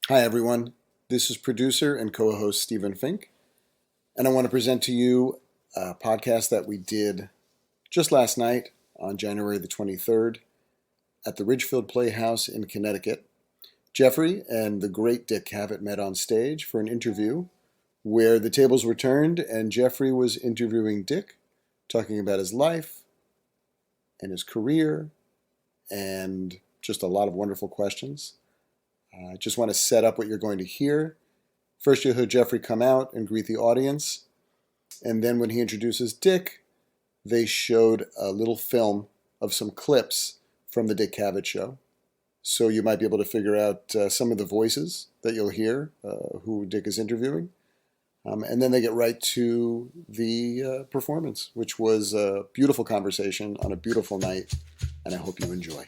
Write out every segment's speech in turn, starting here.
Hi, everyone. This is producer and co-host Stephen Fink, and I want to present to you a podcast that we did just last night on January the 23rd at the Ridgefield Playhouse in Connecticut. Jeffrey and the great Dick Cavett met on stage for an interview where the tables were turned and Jeffrey was interviewing Dick, talking about his life and his career and just a lot of wonderful questions. I just want to set up what you're going to hear. First, you'll hear Jeffrey come out and greet the audience. And then when he introduces Dick, they showed a little film of some clips from the Dick Cavett show. So you might be able to figure out some of the voices that you'll hear, who Dick is interviewing. And then they get right to the performance, which was a beautiful conversation on a beautiful night. And I hope you enjoy.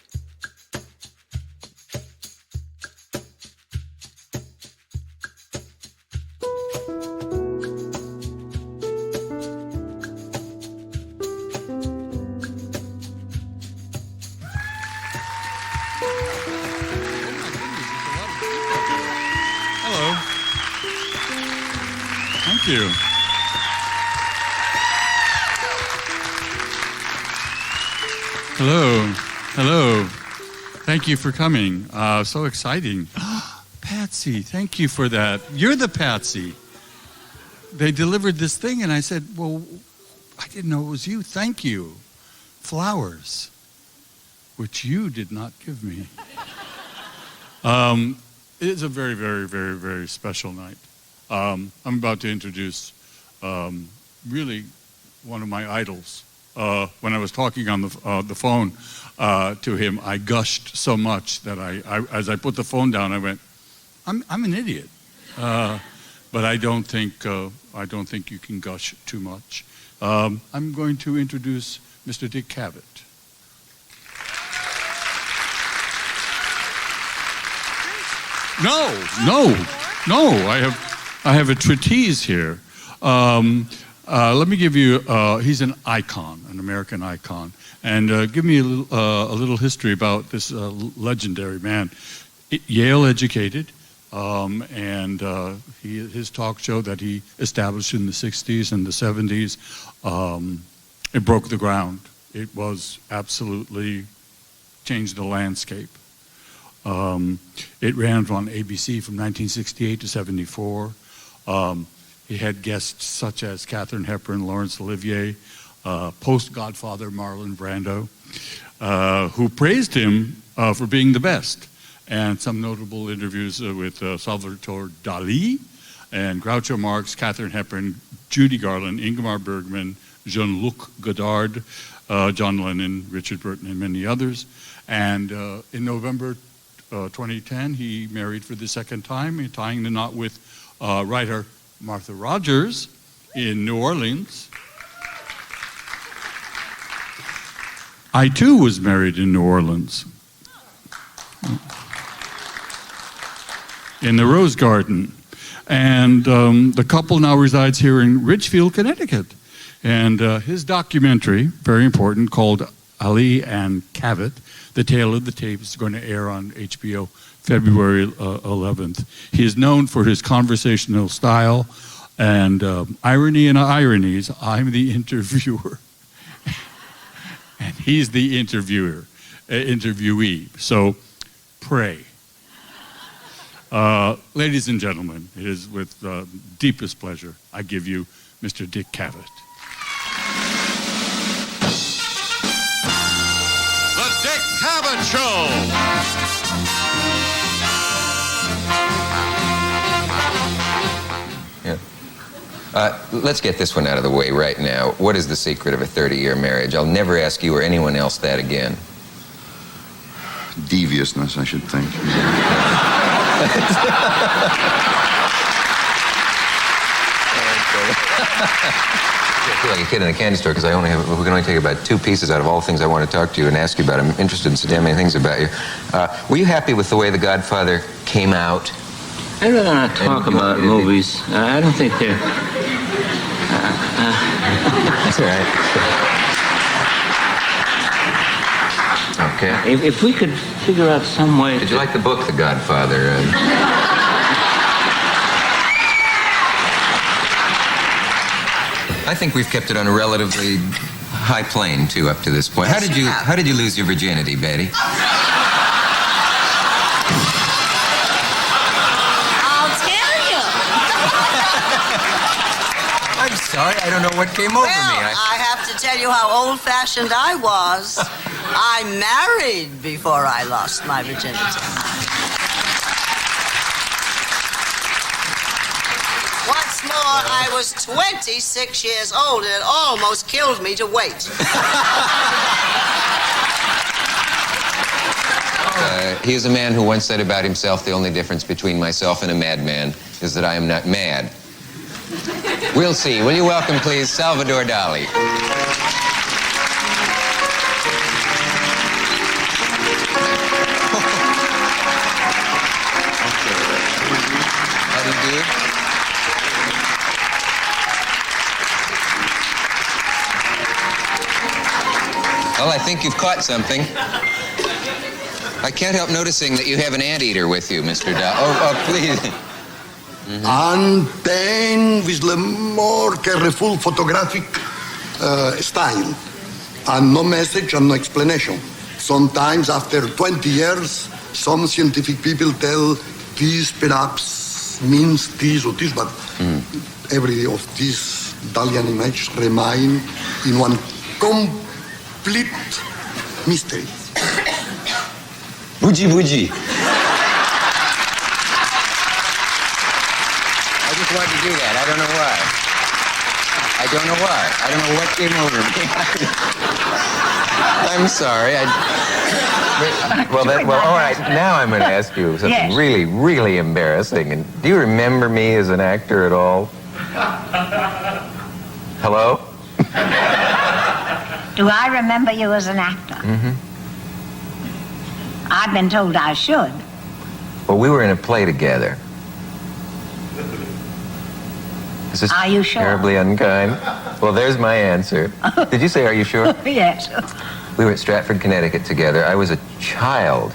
Thank you. Hello. Thank you for coming. So exciting. Patsy, thank you for that. You're the Patsy. They delivered this thing, and I said, well, I didn't know it was you. Thank you. Flowers, which you did not give me. It is a very, very, very, very special night. I'm about to introduce really one of my idols. When I was talking on the phone to him, I gushed so much that I as I put the phone down, I went, "I'm an idiot," but I don't think you can gush too much. I'm going to introduce Mr. Dick Cavett. No. I have a treatise here. Let me give you, he's an icon, an American icon. And give me a little history about this legendary man. Yale educated, and his talk show that he established in the 60s and the 70s, it broke the ground. It was absolutely changed the landscape. It ran on ABC from 1968 to 74. He had guests such as Katharine Hepburn, Laurence Olivier, post-Godfather Marlon Brando, who praised him for being the best. And some notable interviews with Salvatore Dali and Groucho Marx, Katharine Hepburn, Judy Garland, Ingmar Bergman, Jean-Luc Godard, John Lennon, Richard Burton, and many others. And in November 2010, he married for the second time, tying the knot with writer Martha Rogers in New Orleans. I too was married in New Orleans, in the Rose Garden. And the couple now resides here in Ridgefield, Connecticut. And his documentary, very important, called Ali and Cavett, The Tale of the Tape, is going to air on HBO February 11th. He is known for his conversational style and irony and ironies. I'm the interviewer, and he's the interviewee. So pray. Ladies and gentlemen, it is with deepest pleasure I give you Mr. Dick Cavett. The Dick Cavett Show! Let's get this one out of the way right now. What is the secret of a 30-year marriage? I'll never ask you or anyone else that again. Deviousness, I should think. I feel like a kid in a candy store because we can only take about 2 pieces out of all the things I want to talk to you and ask you about. I'm interested in so damn many things about you. Were you happy with the way The Godfather came out? I'd rather not talk about movies. I don't think they're... That's all right. Okay. If we could figure out some way... Did you like the book, The Godfather? I think we've kept it on a relatively high plane, too, up to this point. How did you lose your virginity, Betty? I'll tell you. I'm sorry, I don't know what came over me. I have to tell you how old-fashioned I was. I married before I lost my virginity. What's more, I was 26 years old, and it almost killed me to wait. He is a man who once said about himself, the only difference between myself and a madman is that I am not mad. We'll see. Will you welcome, please, Salvador Dali? How do you do? Well, I think you've caught something. I can't help noticing that you have an anteater with you, Mr. Oh, please. And then with the more careful photographic style. And no message and no explanation. Sometimes after 20 years, some scientific people tell this perhaps means this or this, but every of these Dalian images remain in one complete mystery. Bougie, bougie. I just wanted to do that. I don't know why. I don't know why. I don't know what came over me. I'm sorry. Well, all right. Now I'm going to ask you something really, really embarrassing. And do you remember me as an actor at all? Hello? Do I remember you as an actor? Mm-hmm. I've been told I should. Well, we were in a play together. Is this Are you sure? terribly unkind? Well, there's my answer. Did you say, are you sure? Yes. We were at Stratford, Connecticut together. I was a child.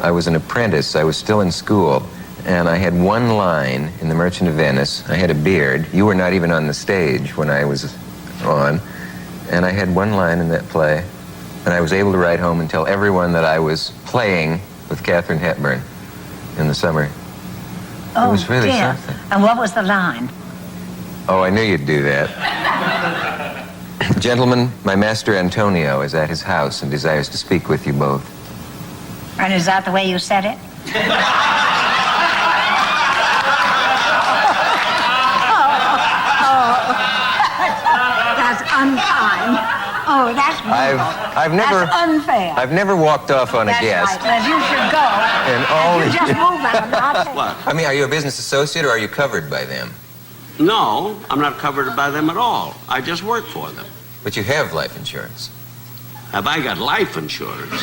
I was an apprentice. I was still in school. And I had one line in The Merchant of Venice. I had a beard. You were not even on the stage when I was on. And I had one line in that play. And I was able to write home and tell everyone that I was playing with Katharine Hepburn in the summer. Oh, it was really dear. something. And what was the line? Oh, I knew you'd do that. Gentlemen, my master Antonio is at his house and desires to speak with you both. And is that the way you said it? That's unkind. Oh, that's brutal. That's unfair. I've never walked off on a guest. That's right. Well, you should go. And all you just move out. What? I mean, are you a business associate or are you covered by them? No, I'm not covered by them at all. I just work for them. But you have life insurance. Have I got life insurance?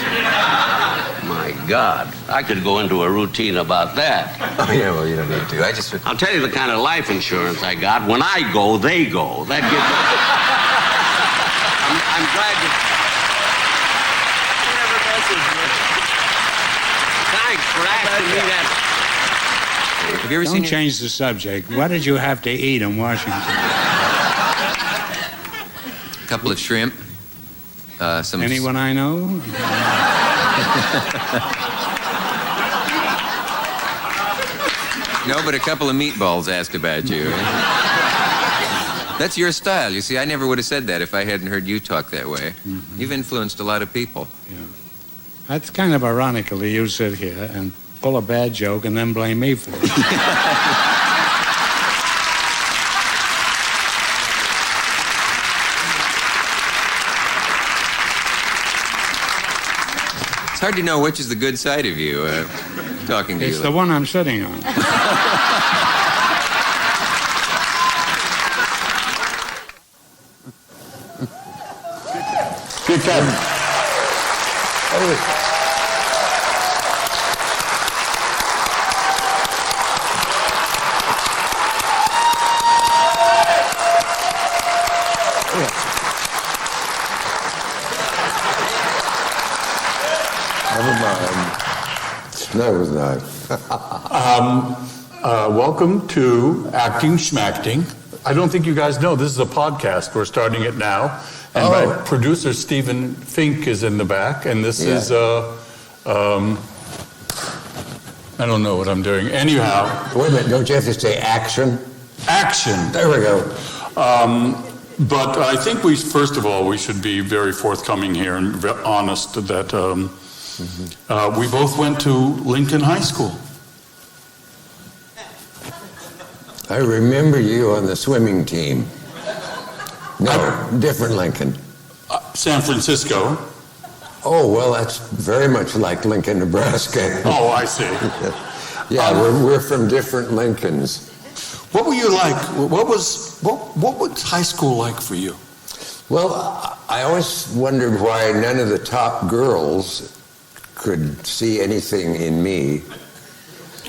My God, I could go into a routine about that. Oh, yeah, well, you don't need to. I'll tell you the kind of life insurance I got. When I go, they go. That gives me... I'm glad you... Never messes with me. Thanks for asking me that. Have you ever Don't change the subject. What did you have to eat in Washington? A couple of shrimp. Some... Anyone I know? No, but a couple of meatballs asked about you. That's your style. You see, I never would have said that if I hadn't heard you talk that way. Mm-hmm. You've influenced a lot of people. Yeah. That's kind of ironical that you sit here and pull a bad joke and then blame me for it. It's hard to know which is the good side of you, talking to you. It's the one I'm sitting on. Dick Cavett. Never mind. No, it was not. Welcome to Acting Schmacting. I don't think you guys know, this is a podcast. We're starting it now. And my producer, Stephen Fink, is in the back. And this is, I don't know what I'm doing. Anyhow. Wait a minute, don't you have to say action? Action. There we go. But I think first of all, we should be very forthcoming here and honest that we both went to Lincoln High School. I remember you on the swimming team. No, different Lincoln. San Francisco. Oh, well, that's very much like Lincoln, Nebraska. Oh, I see. Yeah, we're from different Lincolns. What were you like? What was high school like for you? Well, I always wondered why none of the top girls could see anything in me.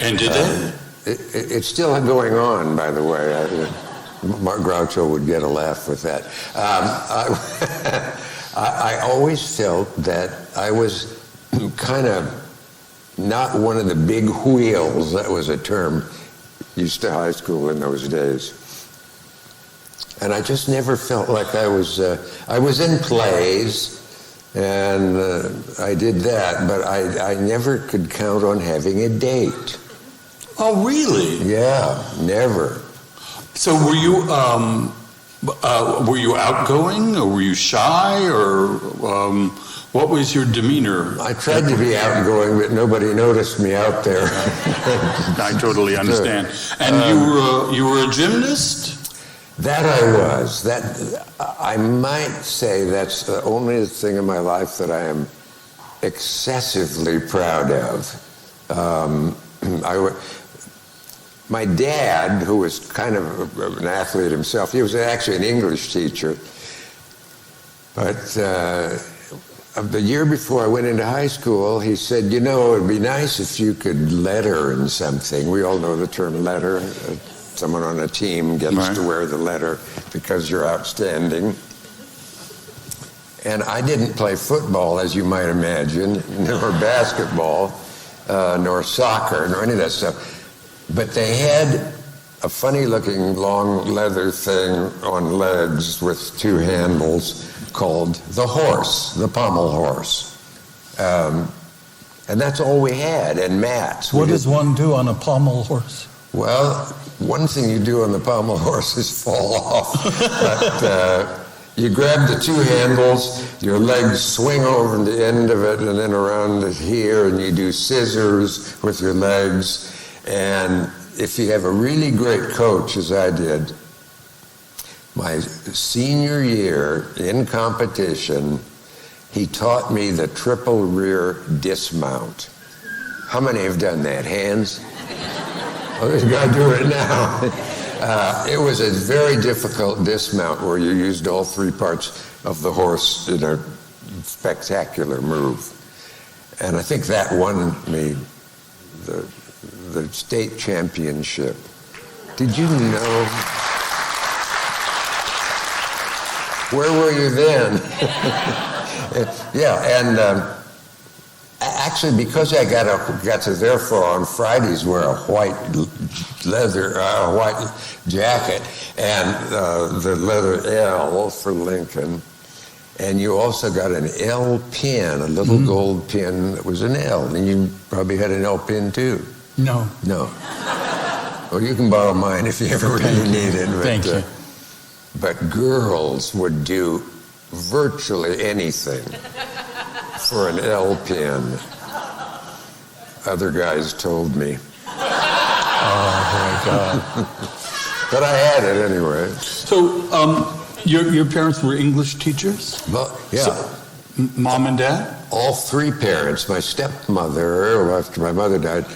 And did they? It's still going on, by the way. Mark Groucho would get a laugh with that. I always felt that I was kind of not one of the big wheels. That was a term used to high school in those days. And I just never felt like I was in plays, and I did that, but I never could count on having a date. Oh, really? Yeah, never. So were you outgoing, or were you shy, or what was your demeanor? I tried to be outgoing, but nobody noticed me out there. I totally understand. And you were a gymnast? That I was. I might say that's the only thing in my life that I am excessively proud of. My dad, who was kind of an athlete himself, he was actually an English teacher. But the year before I went into high school, he said, it would be nice if you could letter in something. We all know the term letter. Someone on a team gets to wear the letter because you're outstanding. And I didn't play football, as you might imagine, nor basketball, nor soccer, nor any of that stuff. But they had a funny-looking long leather thing on legs with two handles called the horse, the pommel horse. And that's all we had, and mats. What does one do on a pommel horse? Well, one thing you do on the pommel horse is fall off. But you grab the two handles, your legs swing over the end of it and then around it here, and you do scissors with your legs. And if you have a really great coach, as I did, my senior year in competition, he taught me the triple rear dismount. How many have done that? Hands? Oh, there's a guy doing it now. It was a very difficult dismount where you used all three parts of the horse in a spectacular move. And I think that won me the state championship. Did you know? Where were you then? Yeah, and actually, because I got to therefore on Fridays wear a white leather, white jacket, and the leather L for Lincoln. And you also got an L pin, a little gold pin that was an L. And you probably had an L pin too. No. Well, you can borrow mine if you ever really need it. But, Thank you. But girls would do virtually anything for an L pin. Other guys told me. Oh, my God. But I had it anyway. So, your parents were English teachers? Well, yeah. So, mom and dad? All three parents. My stepmother, after my mother died,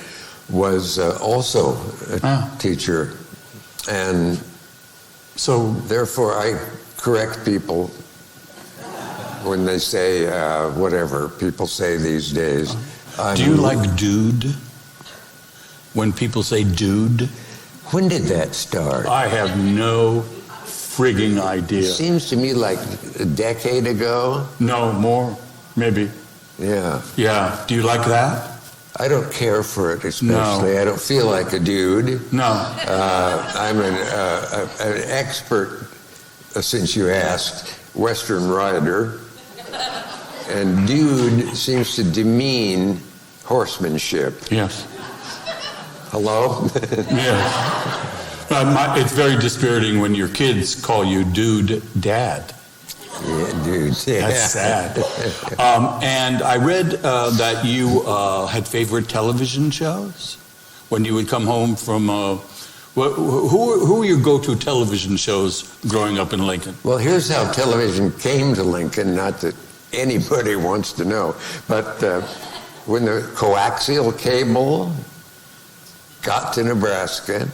was also a teacher. And so, therefore, I correct people when they say whatever people say these days. Do you like dude? When people say dude? When did that start? I have no frigging idea. It seems to me like a decade ago. No, more, maybe. Yeah. Yeah. Do you like that? I don't care for it especially. No. I don't feel like a dude. No. I'm an expert, since you asked, Western rider. And dude seems to demean horsemanship. Yes. Hello? Yeah. It's very dispiriting when your kids call you dude dad. Yeah, dude. Yeah. That's sad. And I read that you had favorite television shows when you would come home from. Who were your go-to television shows growing up in Lincoln? Well, here's how television came to Lincoln. Not that anybody wants to know, but when the coaxial cable got to Nebraska,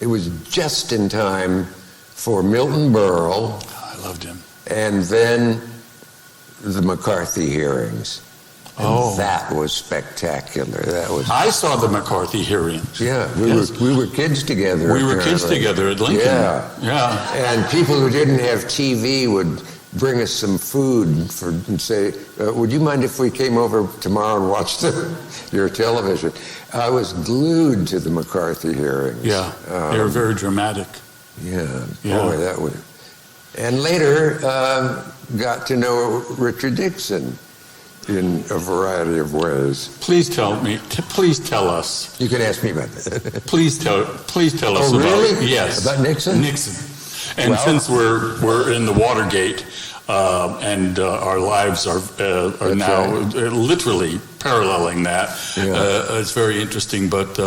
it was just in time for Milton Berle. I loved him. And then the McCarthy hearings. And that was spectacular. I saw the McCarthy hearings. Yeah, we were kids together. We were kids together at Lincoln. Yeah. And people who didn't have TV would bring us some food and say, would you mind if we came over tomorrow and watched your television? I was glued to the McCarthy hearings. Yeah, they were very dramatic. Yeah, boy, that was... And later got to know Richard Nixon in a variety of ways. Please tell us. You can ask me about that. Please tell us about. Really? Yes. About Nixon? Nixon. And since we're in the Watergate, and our lives are now literally paralleling that, it's very interesting. But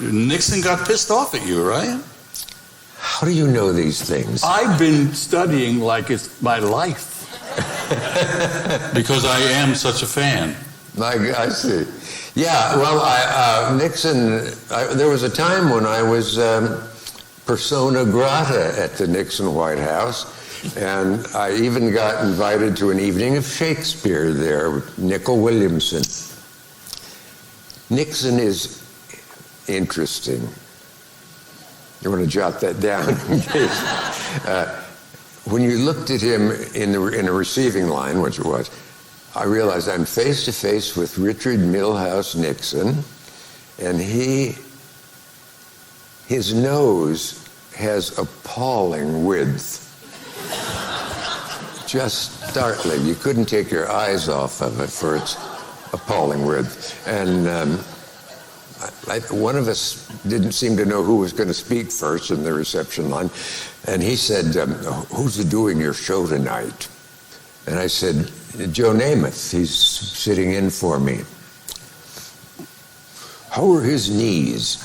Nixon got pissed off at you, right? How do you know these things? I've been studying like it's my life. Because I am such a fan. I see. Yeah, well, Nixon, there was a time when I was persona grata at the Nixon White House, and I even got invited to an evening of Shakespeare there with Nicol Williamson. Nixon is interesting. You want to jot that down in case. When you looked at him in a receiving line, which it was, I realized I'm face to face with Richard Milhous Nixon, and his nose has appalling width. Just startling. You couldn't take your eyes off of it for its appalling width. And one of us didn't seem to know who was going to speak first in the reception line. And he said, who's doing your show tonight? And I said, Joe Namath. He's sitting in for me. How are his knees?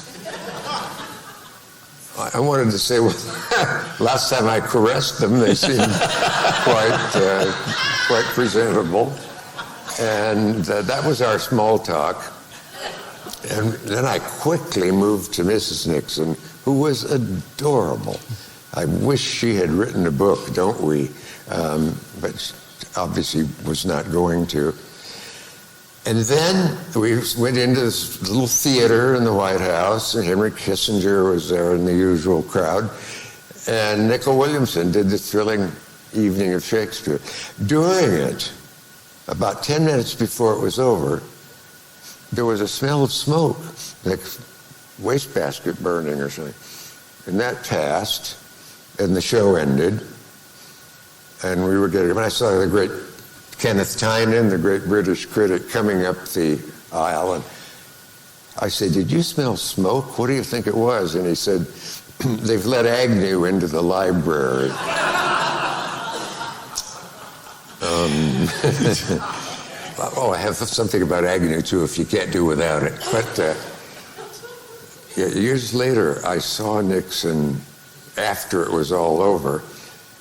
I wanted to say, well, last time I caressed them, they seemed quite presentable. And that was our small talk. And then I quickly moved to Mrs. Nixon, who was adorable. I wish she had written a book, don't we? But obviously was not going to. And then we went into this little theater in the White House, and Henry Kissinger was there in the usual crowd. And Nicol Williamson did the thrilling evening of Shakespeare. During it, about 10 minutes before it was over, there was a smell of smoke, like wastebasket burning or something. And that passed, and the show ended. And we were getting, I saw the great Kenneth Tynan, the great British critic, coming up the aisle. And I said, did you smell smoke? What do you think it was? And he said, they've let Agnew into the library. Oh, I have something about Agnew, too, if you can't do without it. But years later, I saw Nixon, after it was all over,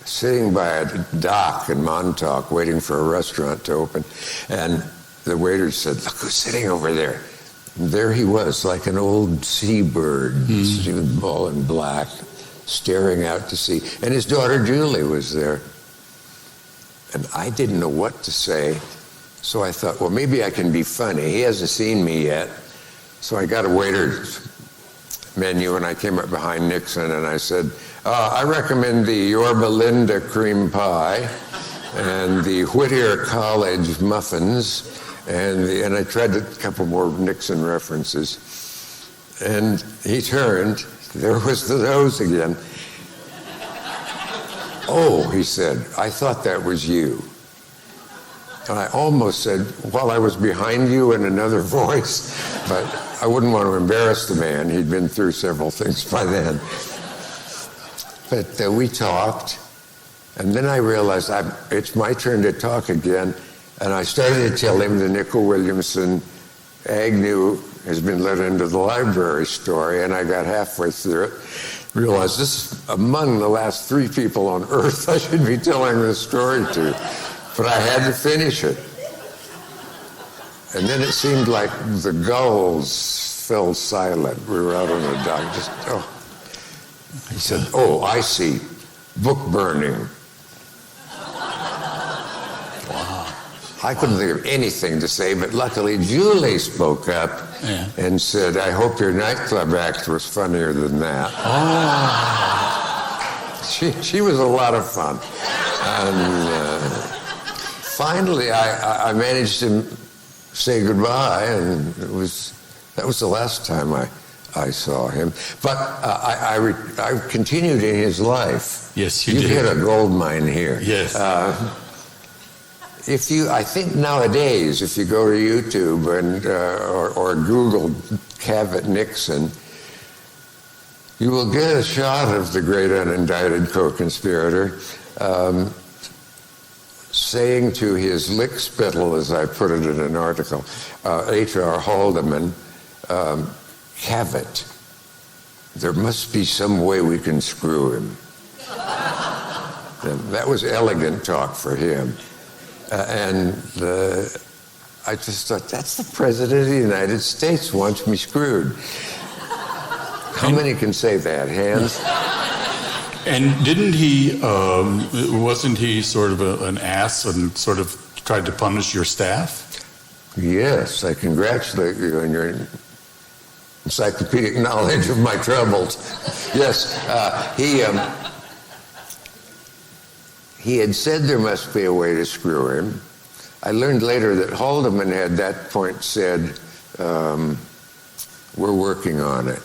sitting by a dock in Montauk waiting for a restaurant to open. And the waiter said, look who's sitting over there. And there he was, like an old seabird, all in black, staring out to sea. And his daughter Julie was there. And I didn't know what to say. So I thought, well, maybe I can be funny. He hasn't seen me yet. So I got a waiter's menu, and I came up behind Nixon, and I said, I recommend the Yorba Linda cream pie and the Whittier College muffins And I tried a couple more Nixon references. And he turned, there was the nose again. "Oh," he said, "I thought that was you." And I almost said, "Well, I was behind you," in another voice, but I wouldn't want to embarrass the man. He'd been through several things by then. But we talked, and then I realized it's my turn to talk again, and I started to tell him the Nickel Williamson Agnew has been let into the library story, and I got halfway through it, realized this is among the last 3 people on earth I should be telling this story to. But I had to finish it. And then it seemed like the gulls fell silent. We were out on a dock. He said, "Oh, I see. Book burning." Wow. I couldn't think of anything to say, but luckily Julie spoke up and said, "I hope your nightclub act was funnier than that." Oh. She was a lot of fun. And finally, I managed to say goodbye, and that was the last time I saw him. But I continued in his life. Yes, you did. You hit a gold mine here. Yes. I think nowadays, if you go to YouTube or Google Cavett Nixon, you will get a shot of the great unindicted co-conspirator saying to his lickspittle, as I put it in an article, H.R. Haldeman, "Cavett, there must be some way we can screw him." And that was elegant talk for him. I just thought, that's the President of the United States wants me screwed. How many can say that? Hands? And didn't he, wasn't he sort of an ass and sort of tried to punish your staff? Yes, I congratulate you on your encyclopedic knowledge of my troubles. Yes, he had said there must be a way to screw him. I learned later that Haldeman had at that point said, "We're working on it."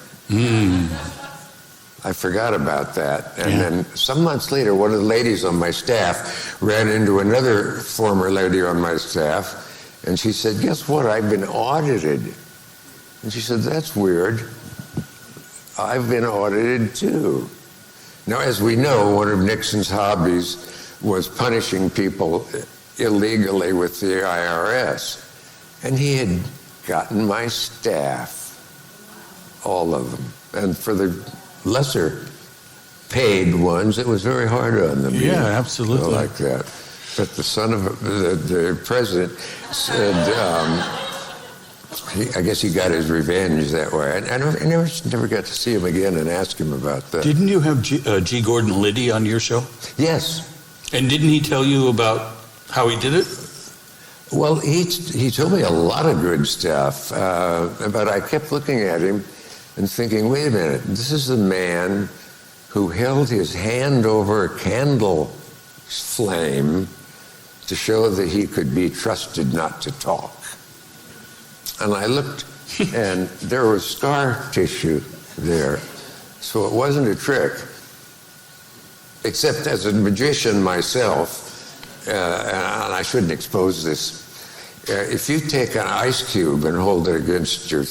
I forgot about that. And then some months later, one of the ladies on my staff ran into another former lady on my staff, and she said, "Guess what? I've been audited." And she said, "That's weird. I've been audited too." Now, as we know, one of Nixon's hobbies was punishing people illegally with the IRS. And he had gotten my staff, all of them. And for the lesser paid ones, it was very hard on them. Yeah, absolutely. Like that. But the son of the president said, I guess he got his revenge that way. I never got to see him again and ask him about that. Didn't you have G. Gordon Liddy on your show? Yes. And didn't he tell you about how he did it? Well, he told me a lot of good stuff, but I kept looking at him and thinking, wait a minute, this is the man who held his hand over a candle flame to show that he could be trusted not to talk. And I looked, and there was scar tissue there. So it wasn't a trick, except as a magician myself, and I shouldn't expose this. If you take an ice cube and hold it against your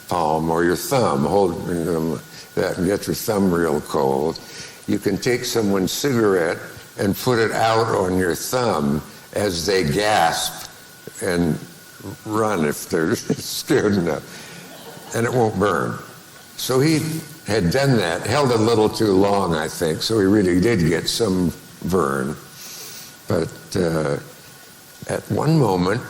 palm or your thumb, hold that and get your thumb real cold, you can take someone's cigarette and put it out on your thumb as they gasp and run if they're scared enough, and it won't burn. So he had done that, held a little too long, I think, so he really did get some burn. But at one moment,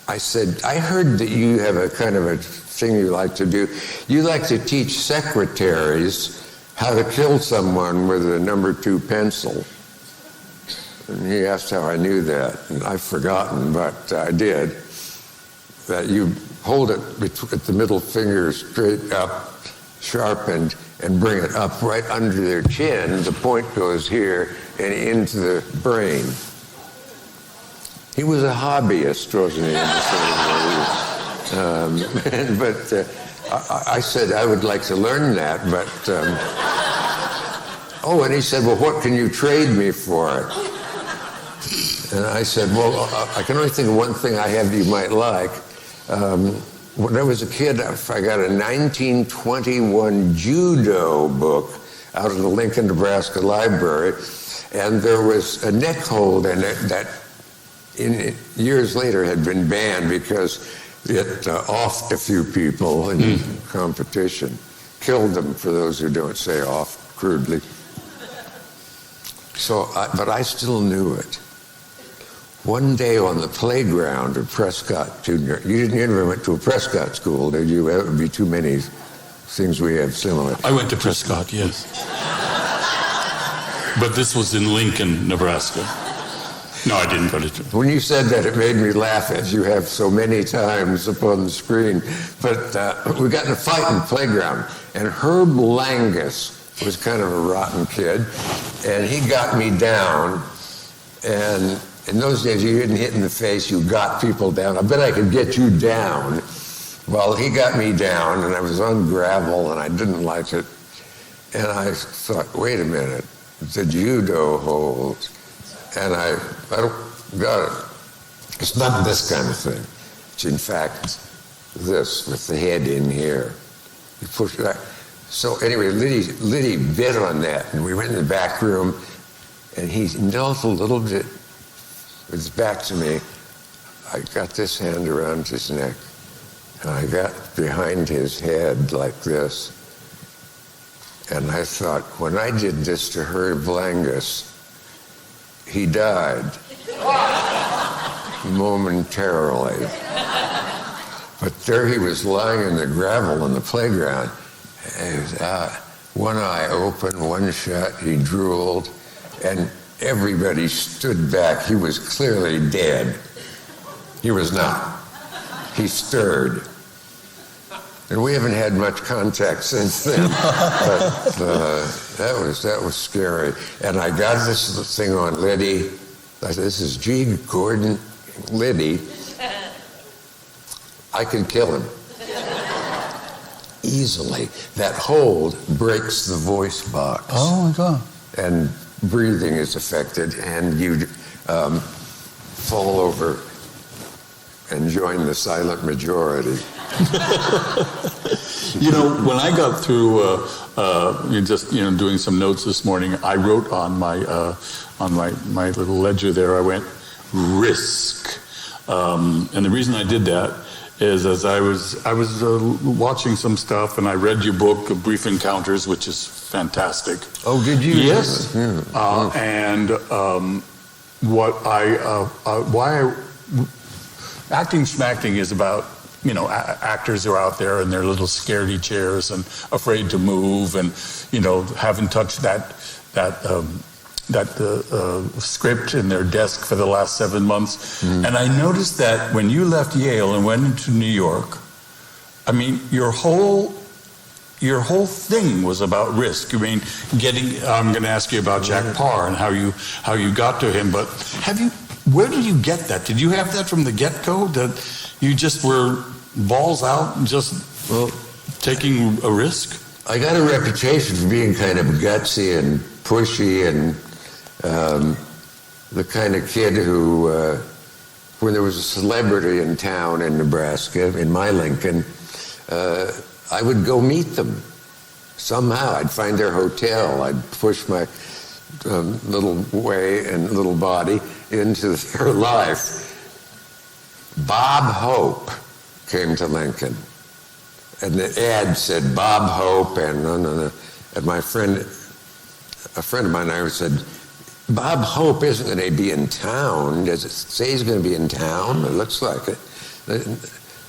I said, I heard that you have a kind of a thing you like to do. You like to teach secretaries how to kill someone with a number 2 pencil. And he asked how I knew that, and I've forgotten, but I did. That you hold it at the middle finger straight up, sharpened, and bring it up right under their chin. The point goes here and into the brain. He was a hobbyist, wasn't he? But I said I would like to learn that, but... oh, and he said, well, what can you trade me for it? And I said, well, I can only think of one thing I have you might like. When I was a kid, I got a 1921 judo book out of the Lincoln, Nebraska library, and there was a neck hold in it that years later had been banned because it offed a few people in competition. Killed them, for those who don't say off crudely. So, but I still knew it. One day on the playground of Prescott Junior, you never went to a Prescott school, did you? That would be too many things we have similar. I went to Prescott, yes. But this was in Lincoln, Nebraska. No, I didn't go to... When you said that, it made me laugh, as you have so many times upon the screen. But we got in a fight in the playground, and Herb Langus was kind of a rotten kid, and he got me down, and in those days you didn't hit in the face, you got people down. I bet I could get you down. Well, he got me down, and I was on gravel, and I didn't like it, and I thought, wait a minute, the judo hold, and I don't got it. It's not this kind of thing. It's in fact this with the head in here. You push it out. So anyway, Liddy bit on that, and we went in the back room, and he knelt a little bit with his back to me. I got this hand around his neck, and I got behind his head like this. And I thought, when I did this to Herb Langus, he died momentarily. But there he was lying in the gravel on the playground. And one eye open, one shut, he drooled, and everybody stood back. He was clearly dead. He was not. He stirred. And we haven't had much contact since then. But that was scary. And I got this thing on Liddy. I said, this is G. Gordon Liddy. I can kill him. Easily. That hold breaks the voice box. Oh my God. And breathing is affected, and you fall over and join the silent majority. You know, when I got through doing some notes this morning, I wrote on my little ledger there, I went, risk. And the reason I did that is as I was watching some stuff, and I read your book, Brief Encounters, which is fantastic. Oh, did you? Yes. Acting Schmacting is about, actors who are out there in their little scaredy chairs and afraid to move, and haven't touched that script in their desk for the last 7 months. And I noticed that when you left Yale and went into New York, I mean, your whole thing was about risk. I mean, I'm going to ask you about Jack Parr and how you got to him, but where did you get that? Did you have that from the get-go, that you just were balls out and just taking a risk? I got a reputation for being kind of gutsy and pushy, and the kind of kid who, when there was a celebrity in town in Nebraska, in my Lincoln, I would go meet them. Somehow I'd find their hotel. I'd push my little way and little body into their life. Bob Hope came to Lincoln, and the ad said Bob Hope, and my friend, a friend of mine and I said, Bob Hope isn't going to be in town. Does it say he's going to be in town? It looks like it.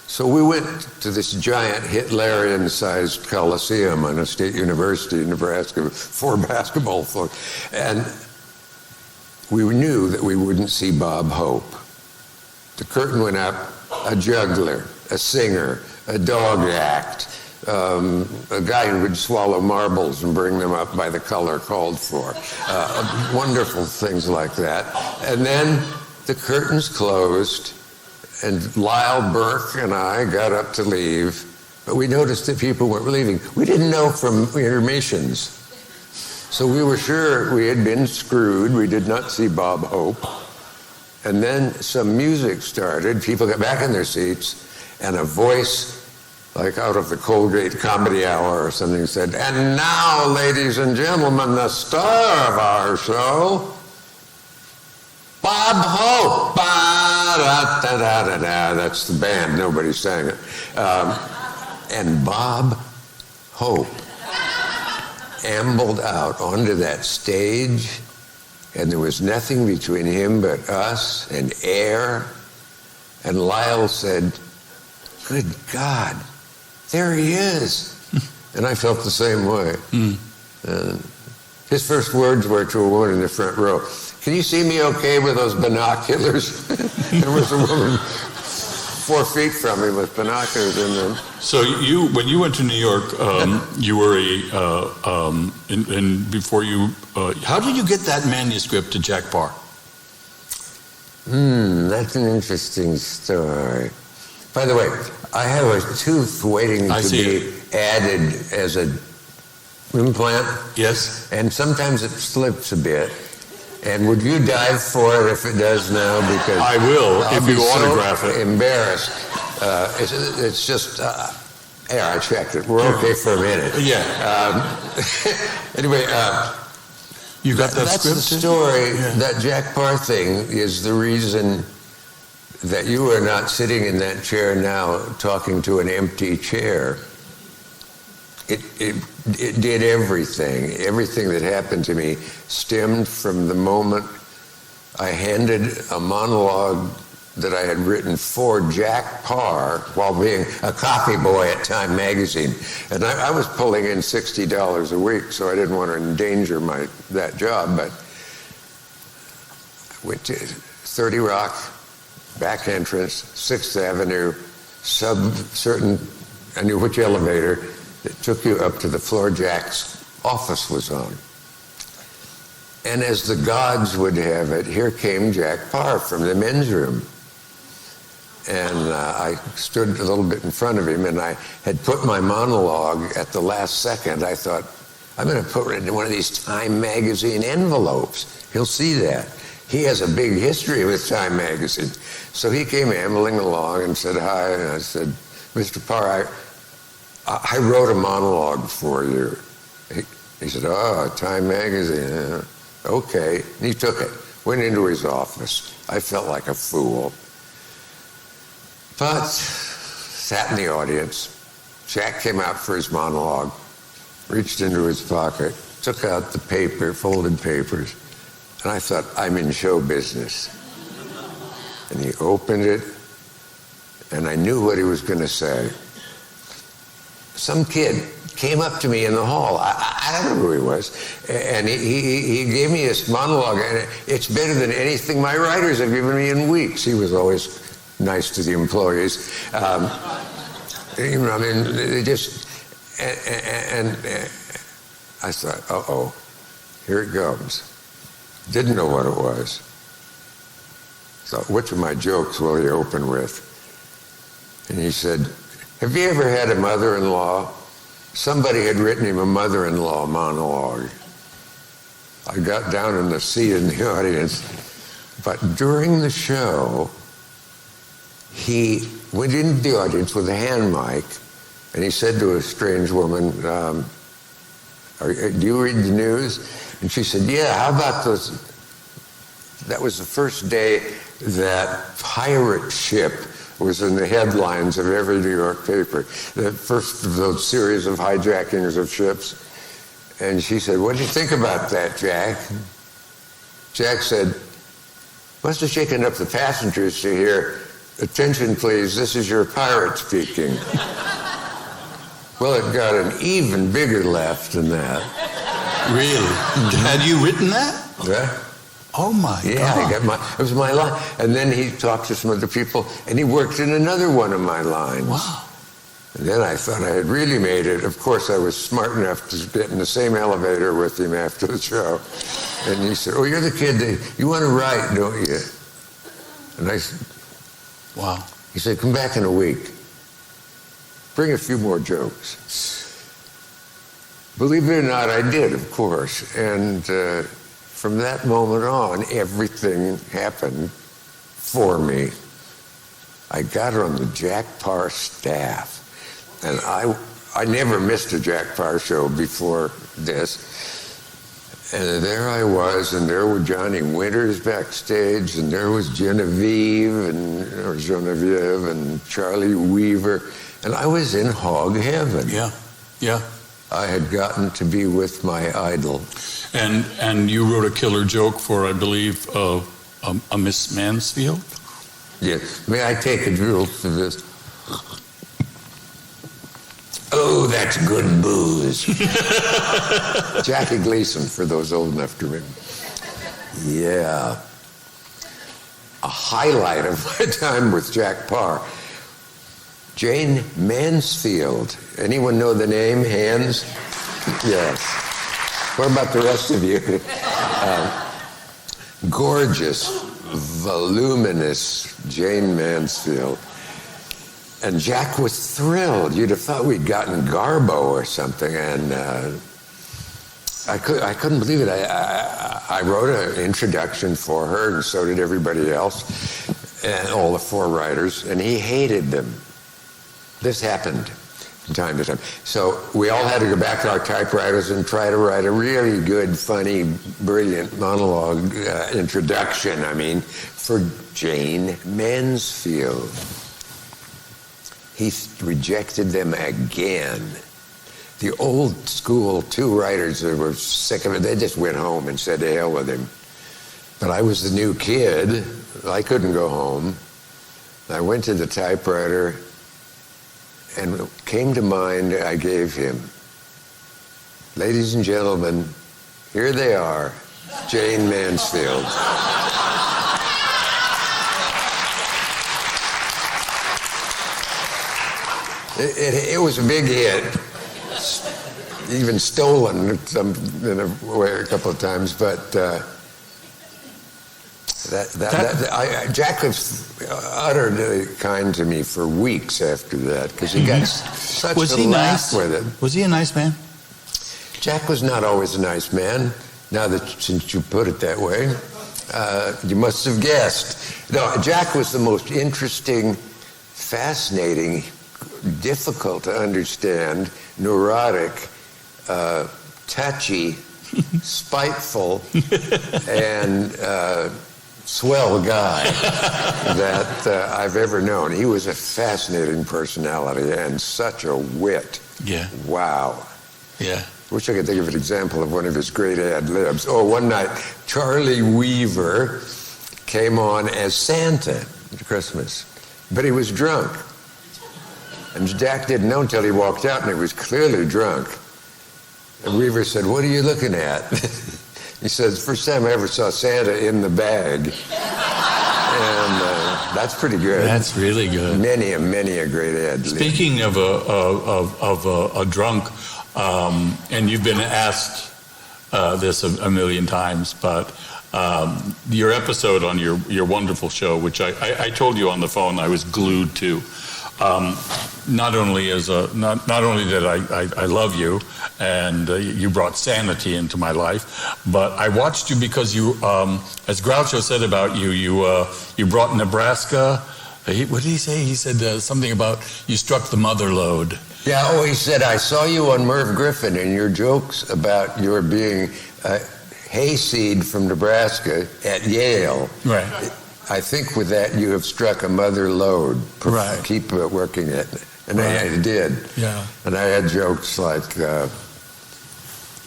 So we went to this giant Hitlerian-sized coliseum on a state university in Nebraska for basketball folks, and we knew that we wouldn't see Bob Hope. The curtain went up, a juggler, a singer, a dog act, a guy who would swallow marbles and bring them up by the color called for. Wonderful things like that. And then the curtains closed, and Lyle Burke and I got up to leave, but we noticed that people weren't leaving. We didn't know from intermissions. So we were sure we had been screwed. We did not see Bob Hope. And then some music started. People got back in their seats, and a voice, like out of the Colgate Comedy Hour or something, said, "And now, ladies and gentlemen, the star of our show, Bob Hope." Ba-da-da-da-da-da. That's the band. Nobody sang it. And Bob Hope ambled out onto that stage, and there was nothing between him but us and air. And Lyle said, "Good God, there he is." And I felt the same way. His first words were to a woman in the front row, "Can you see me okay with those binoculars?" There was a woman 4 feet from him with binoculars in them. So when you went to New York, you were and before you, how did you get that manuscript to Jack Parr? That's an interesting story. By the way, I have a tooth waiting to be added as an implant. Yes. And sometimes it slips a bit. And would you dive for it if it does now? Because I will, I'll if be you autograph it. Embarrassed. It's just, I checked it. We're okay for a minute. Yeah. Anyway, you got that that's script? the story. Yeah. That Jack Parr thing is the reason that you are not sitting in that chair now talking to an empty chair. It did everything. Everything that happened to me stemmed from the moment I handed a monologue that I had written for Jack Parr while being a copy boy at Time magazine. And I was pulling in $60 a week, so I didn't want to endanger that job. But I went to 30 Rock, back entrance, 6th Avenue, I knew which elevator that took you up to the floor Jack's office was on. And as the gods would have it, here came Jack Parr from the men's room. And I stood a little bit in front of him, and I had put my monologue at the last second. I thought, I'm going to put it in one of these Time magazine envelopes. He'll see that. He has a big history with Time magazine. So he came ambling along and said hi, and I said, "Mr. Parr, I wrote a monologue for you." He said, "Oh, Time magazine, okay." And he took it, went into his office. I felt like a fool. But sat in the audience. Jack came out for his monologue, reached into his pocket, took out the paper, folded papers, and I thought, I'm in show business. And he opened it, and I knew what he was going to say. Some kid came up to me in the hall. I don't know who he was. And he gave me this monologue, and it's better than anything my writers have given me in weeks. He was always nice to the employees. They just, and I thought, uh-oh, here it comes. Didn't know what it was. So which of my jokes will he open with? And he said, "Have you ever had a mother-in-law?" Somebody had written him a mother-in-law monologue. I got down in the seat in the audience. But during the show, he went into the audience with a hand mic, and he said to a strange woman, "Do you read the news?" And she said, "Yeah, how about those?" That was the first day that pirate ship was in the headlines of every New York paper. The first of those series of hijackings of ships. And she said, "What do you think about that, Jack?" Jack said, "Must have shaken up the passengers to hear, 'Attention, please, this is your pirate speaking.'" Well, it got an even bigger laugh than that. Really? Had you written that? Yeah. Oh my God. Yeah, it was my line. And then he talked to some other people, and he worked in another one of my lines. Wow. And then I thought I had really made it. Of course, I was smart enough to get in the same elevator with him after the show. And he said, "Oh, you're the kid that you want to write, don't you?" And I said, Wow. he said, come back in a week. Bring a few more jokes. Believe it or not, I did, of course. And from that moment on, everything happened for me. I got on the Jack Parr staff. And I never missed a Jack Parr show before this. And there I was, and there were Johnny Winters backstage, and there was Genevieve and Charlie Weaver, and I was in hog heaven. Yeah, yeah. I had gotten to be with my idol. And you wrote a killer joke for, I believe, a Miss Mansfield? Yes. May I take a drill for this? Oh, that's good booze. Jackie Gleason, for those old enough to remember. Yeah. A highlight of my time with Jack Parr. Jane Mansfield. Anyone know the name? Hands? Yes. What about the rest of you? Gorgeous, voluminous Jane Mansfield. And Jack was thrilled. You'd have thought we'd gotten Garbo or something. And I couldn't believe it. I wrote an introduction for her, and so did everybody else, and all the 4 writers, and he hated them. This happened from time to time. So we all had to go back to our typewriters and try to write a really good, funny, brilliant monologue introduction, for Jane Mansfield. He rejected them again. The old school 2 writers that were sick of it, they just went home and said, to hell with him. But I was the new kid. I couldn't go home. I went to the typewriter, and it came to mind, I gave him. Ladies and gentlemen, here they are, Jane Mansfield. It was a big hit, even stolen in a way a couple of times, but Jack was utterly kind to me for weeks after that, because he got such a laugh with it. Was he a nice man? Jack was not always a nice man, since you put it that way. You must have guessed. No, Jack was the most interesting, fascinating, difficult to understand, neurotic, touchy, spiteful, and swell guy that I've ever known. He was a fascinating personality and such a wit. Yeah. Wow. Yeah. Wish I could think of an example of one of his great ad-libs. Oh, one night, Charlie Weaver came on as Santa at Christmas, but he was drunk. And Jack didn't know until he walked out, and he was clearly drunk. And Weaver said, "What are you looking at?" He says, "First time I ever saw Santa in the bag." And that's pretty good. That's really good. Many a great ad. Speaking of a drunk, and you've been asked this a million times, but your episode on your wonderful show, which I told you on the phone I was glued to. Not only that I love you, and you brought sanity into my life, but I watched you because you, as Groucho said about you, you brought Nebraska. What did he say? He said something about you struck the mother lode. Yeah. Oh, he said, I saw you on Merv Griffin and your jokes about your being hayseed from Nebraska at Yale. Right. I think with that you have struck a mother lode. Right. Keep working it. And right. I did. Yeah. And I had jokes like,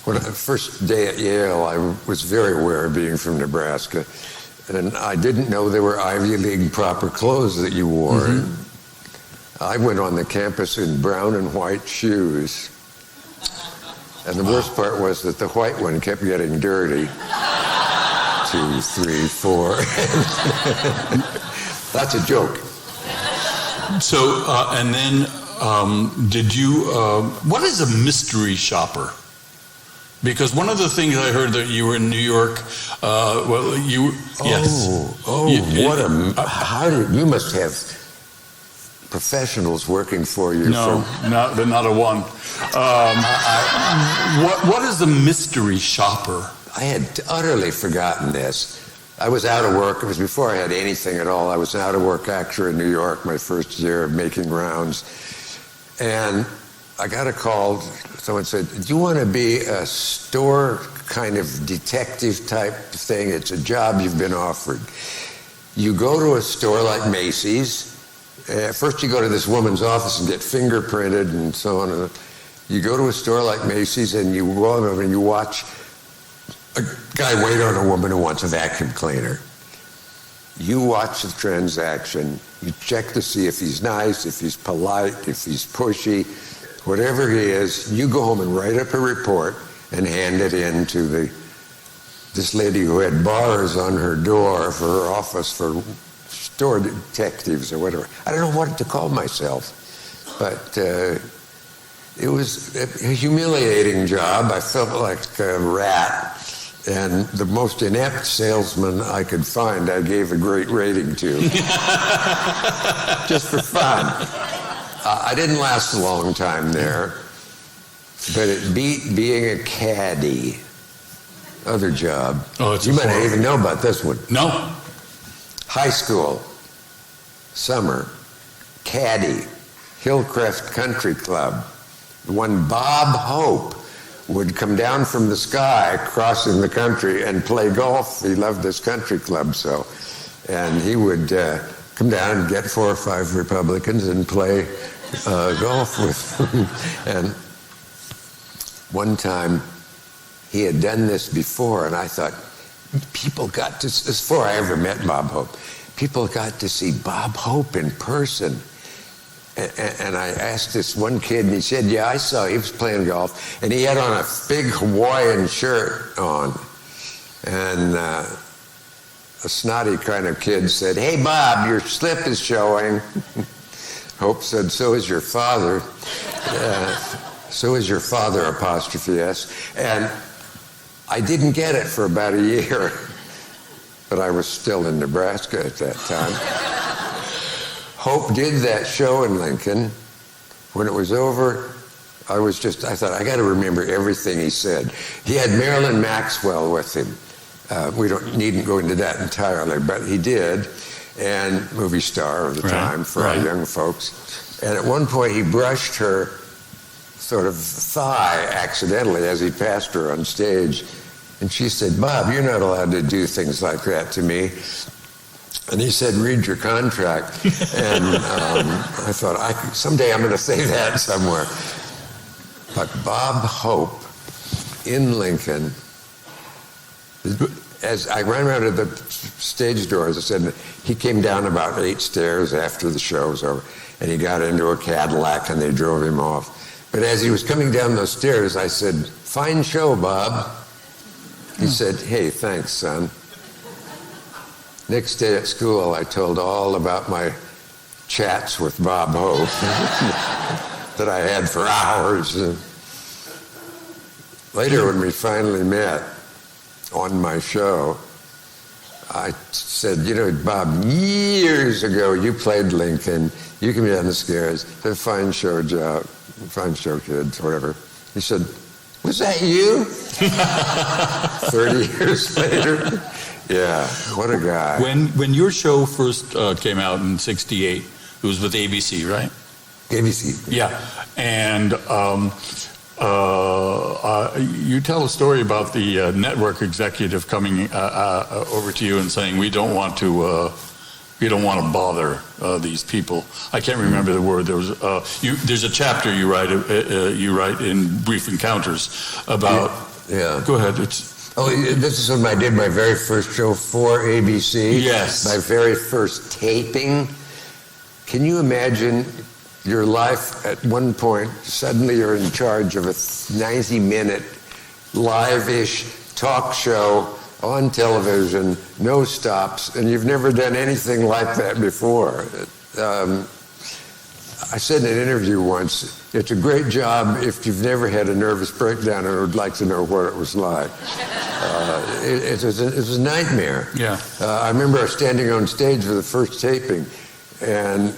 when the first day at Yale, I was very aware of being from Nebraska. And I didn't know there were Ivy League proper clothes that you wore. Mm-hmm. I went on the campus in brown and white shoes. And the worst part was that the white one kept getting dirty. 2, 3, 4. That's a joke. So, and then, did you, what is a mystery shopper? Because one of the things I heard that you were in New York, yes. You must have professionals working for you. No, not a one. What is a mystery shopper? I had utterly forgotten this. I was out of work. It was before I had anything at all. I was an out-of-work actor in New York my first year of making rounds. And I got a call. Someone said, do you want to be a store kind of detective type thing? It's a job you've been offered. You go to a store like Macy's. First you go to this woman's office and get fingerprinted and so on. And you go to a store like Macy's and you go over and you watch a guy wait on a woman who wants a vacuum cleaner. You watch the transaction. You check to see if he's nice, if he's polite, if he's pushy, whatever he is. You go home and write up a report and hand it in to this lady who had bars on her door for her office for store detectives or whatever. I don't know what to call myself, but it was a humiliating job. I felt like a rat. And the most inept salesman I could find, I gave a great rating to. Just for fun. I didn't last a long time there, but it beat being a caddy. Other job. Oh, it's you might not even know about this one. No. High school, summer, caddy, Hillcrest Country Club. When Bob Hope would come down from the sky crossing the country and play golf. He loved this country club so. And he would come down and get 4 or 5 Republicans and play golf with them. And one time he had done this before, and I thought, people got to, this is before I ever met Bob Hope, people got to see Bob Hope in person. And I asked this one kid, and he said, yeah, I saw, he was playing golf, and he had on a big Hawaiian shirt on. And a snotty kind of kid said, hey, Bob, your slip is showing. Hope said, so is your father. So is your father, apostrophe S. And I didn't get it for about a year, but I was still in Nebraska at that time. Hope did that show in Lincoln. When it was over, I thought, I got to remember everything he said. He had Marilyn Maxwell with him. We needn't go into that entirely, but he did, and movie star of the time for our young folks. And at one point, he brushed her sort of thigh accidentally as he passed her on stage. And she said, Bob, you're not allowed to do things like that to me. And he said, read your contract. And I thought, someday I'm going to say that somewhere. But Bob Hope in Lincoln, as I ran around to the stage doors, I said, he came down about 8 stairs after the show was over, and he got into a Cadillac, and they drove him off. But as he was coming down those stairs, I said, fine show, Bob. He said, hey, thanks, son. Next day at school, I told all about my chats with Bob Hope that I had for hours. Later, when we finally met on my show, I said, you know, Bob, years ago, you played Lincoln. You came down the stairs. It's a fine show job, fine show, kids, whatever. He said, was that you? 30 years later. Yeah, what a guy. When your show first came out in '68, it was with ABC, right? ABC. Yeah, and you tell a story about the network executive coming over to you and saying, we don't want to bother these people. I can't remember the word. There was there's a chapter you write in Brief Encounters about. Yeah. Go ahead. This is when I did my very first show for ABC. Yes. My very first taping. Can you imagine your life at one point, suddenly you're in charge of a 90-minute live-ish talk show on television, no stops, and you've never done anything like that before. I said in an interview once, it's a great job if you've never had a nervous breakdown and would like to know what it was like. It was a nightmare. Yeah. I remember I was standing on stage for the first taping, and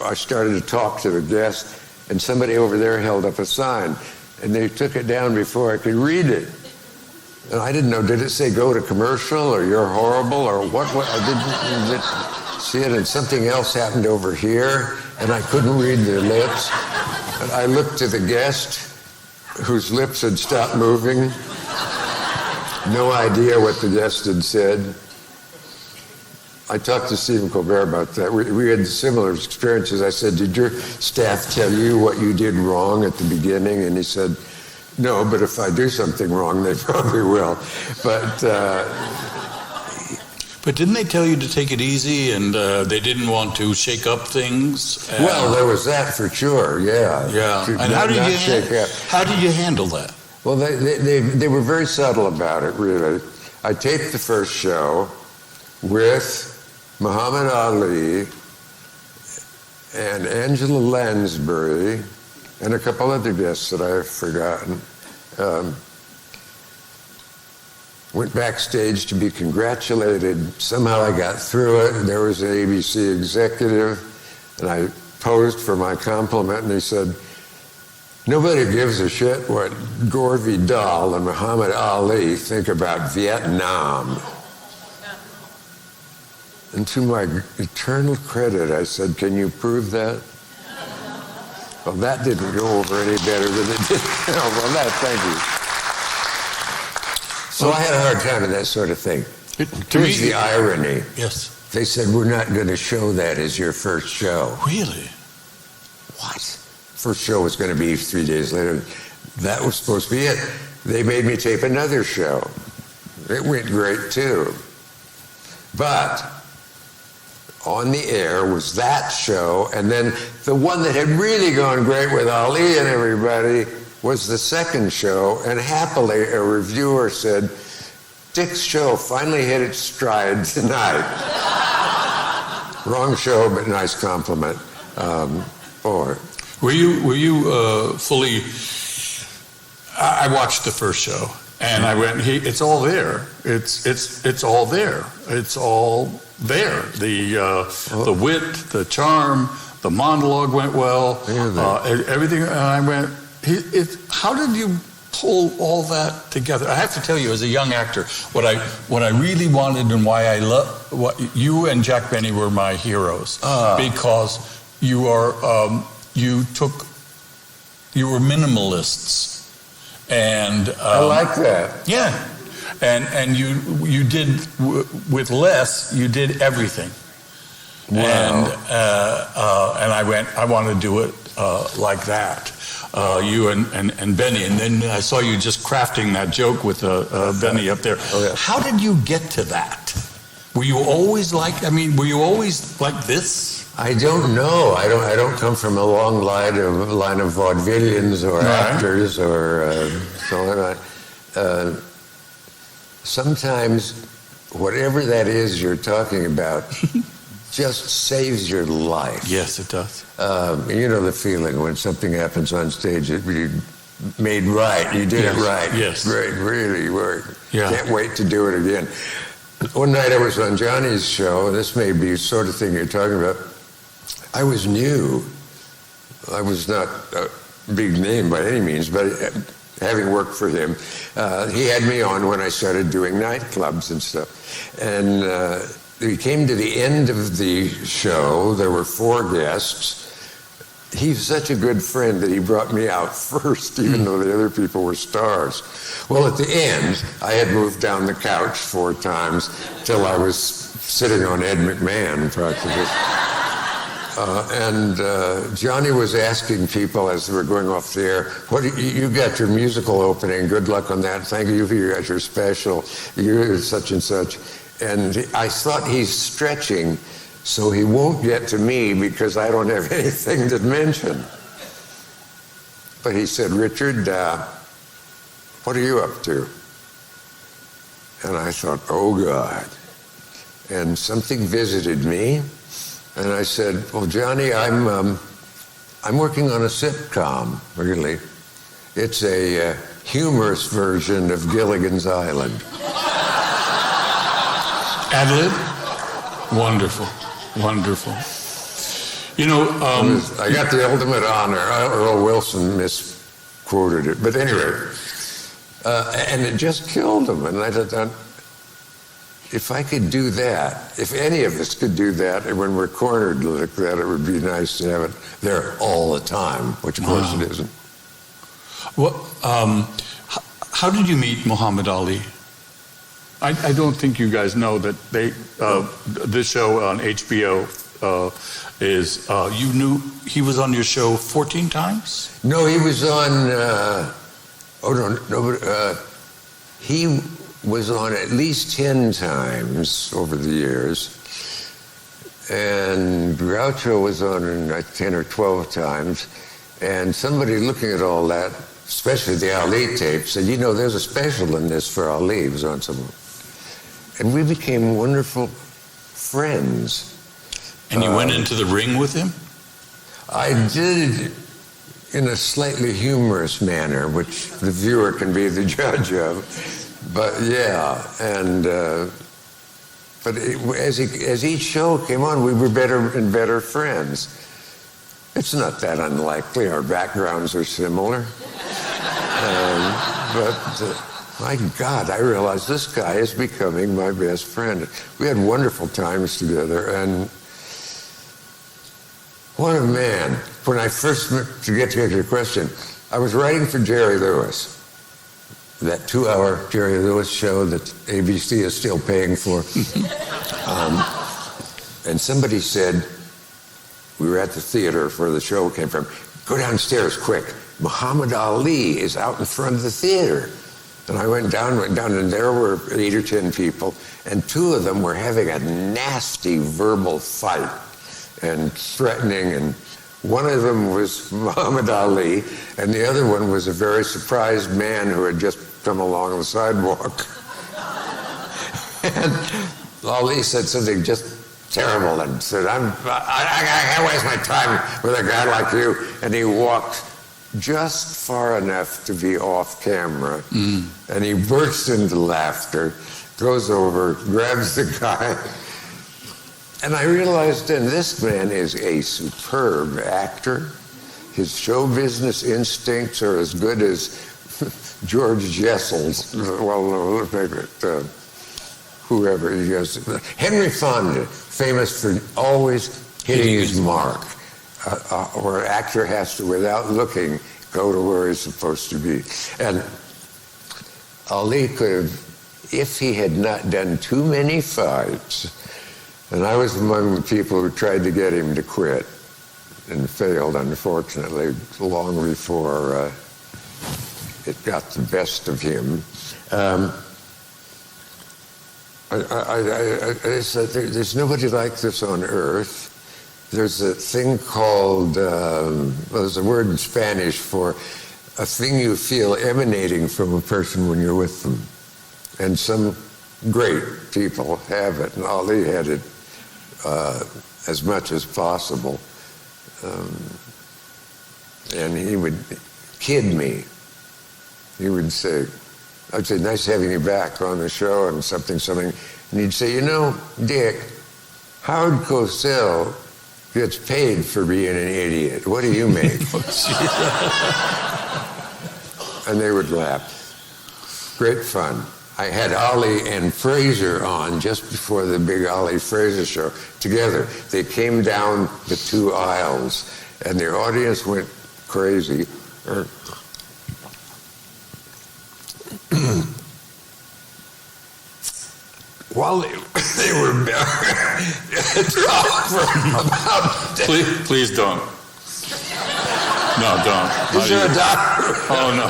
I started to talk to the guest, and somebody over there held up a sign, and they took it down before I could read it. And I didn't know, did it say go to commercial, or you're horrible, or what? I didn't see it, and something else happened over here, and I couldn't read their lips. And I looked to the guest, whose lips had stopped moving. No idea what the guest had said. I talked to Stephen Colbert about that. We had similar experiences. I said, did your staff tell you what you did wrong at the beginning? And he said, no, but if I do something wrong, they probably will. But didn't they tell you to take it easy, and they didn't want to shake up things? Well, there was that for sure, yeah. Yeah. And how did you handle that? Well, they were very subtle about it, really. I taped the first show with Muhammad Ali and Angela Lansbury and a couple other guests that I've forgotten. Went backstage to be congratulated. Somehow I got through it. There was an ABC executive, and I posed for my compliment, and he said, nobody gives a shit what Gore Vidal and Muhammad Ali think about Vietnam. And to my eternal credit, I said, can you prove that? Well, that didn't go over any better than it did. Well, thank you. So I had a hard time with that sort of thing. Here's the irony. Yes. They said, we're not going to show that as your first show. Really? What? First show was going to be 3 days later. That was supposed to be it. They made me tape another show. It went great, too. But on the air was that show, and then the one that had really gone great with Ali and everybody was the second show, and happily a reviewer said, Dick's show finally hit its stride tonight. Wrong show, but nice compliment. Boy. Were you fully? I watched the first show, and I went. It's all there. It's all there. It's all there. The wit, the charm, the monologue went well. Everything. And I went. How did you pull all that together? I have to tell you, as a young actor, what I really wanted and why I love what you and Jack Benny were my heroes, because you are. You were minimalists, and I like that. Yeah, and you did with less. You did everything. Wow. And I went. I want to do it like that. You and Benny, and then I saw you just crafting that joke with Benny up there. Oh, yeah. How did you get to that? Were you always like? I mean, were you always like this? I don't know. I don't come from a long line of vaudevillians or actors or so on. Sometimes whatever that is you're talking about just saves your life. Yes, it does. You know the feeling when something happens on stage that you made right. You did it right. Yes. Great, really worked. Yeah. Can't wait to do it again. One night I was on Johnny's show, and this may be the sort of thing you're talking about. I was new. I was not a big name by any means, but having worked for him, he had me on when I started doing nightclubs and stuff. And we came to the end of the show. There were 4 guests. He's such a good friend that he brought me out first, even though the other people were stars. Well, at the end, I had moved down the couch 4 times till I was sitting on Ed McMahon practically. And Johnny was asking people as they were going off the air, you got your musical opening, good luck on that, thank you for your special, you're such and such. And I thought he's stretching so he won't get to me because I don't have anything to mention. But he said, Richard, what are you up to? And I thought, oh God. And something visited me. And I said, well, Johnny, I'm I'm working on a sitcom, really. It's a humorous version of Gilligan's Island. Ad-lib? Wonderful, wonderful. You know, I got the ultimate honor. Earl Wilson misquoted it, but anyway, and it just killed him. And I thought, if I could do that, if any of us could do that, and when we're cornered like that, it would be nice to have it there all the time, which of course it isn't. What? How did you meet Muhammad Ali? I don't think you guys know that this show on HBO is, you knew he was on your show 14 times? No, he was on, he was on at least 10 times over the years. And Groucho was on 10 or 12 times. And somebody looking at all that, especially the Ali tape, said, you know, there's a special in this for Ali. He was on some. And we became wonderful friends. And you went into the ring with him? I did in a slightly humorous manner, which the viewer can be the judge of. But yeah, and but as each show came on, we were better and better friends. It's not that unlikely. Our backgrounds are similar. But my God, I realized this guy is becoming my best friend. We had wonderful times together, and what a man. When I first met, to get to your question, I was writing for Jerry Lewis, that 2-hour Jerry Lewis show that ABC is still paying for. And somebody said, we were at the theater where the show came from, go downstairs quick. Muhammad Ali is out in front of the theater. And I went down, and there were 8 or 10 people, and 2 of them were having a nasty verbal fight and threatening, and one of them was Muhammad Ali, and the other one was a very surprised man who had just come along the sidewalk. And Ali said something just terrible and said, I can't waste my time with a guy like you. And he walked just far enough to be off camera, and he bursts into laughter, goes over, grabs the guy, and I realized then this man is a superb actor. His show business instincts are as good as George Jessel's, well, whoever he is. Henry Fonda, famous for always hitting his mark. Where an actor has to, without looking, go to where he's supposed to be. And Ali could have, if he had not done too many fights, and I was among the people who tried to get him to quit and failed, unfortunately, long before it got the best of him. There's nobody like this on earth. There's a thing called, there's a word in Spanish for a thing you feel emanating from a person when you're with them. And some great people have it, and Ali had it as much as possible. And he would kid me. He would say, I'd say, nice having you back on the show, and something. And he'd say, you know, Dick, Howard Cosell gets paid for being an idiot. What do you make? And they would laugh. Great fun. I had Ali and Fraser on just before the big Ali Fraser show together. They came down the 2 aisles, and the audience went crazy. While they were Please don't. No, don't. Is there a doctor? Oh, no.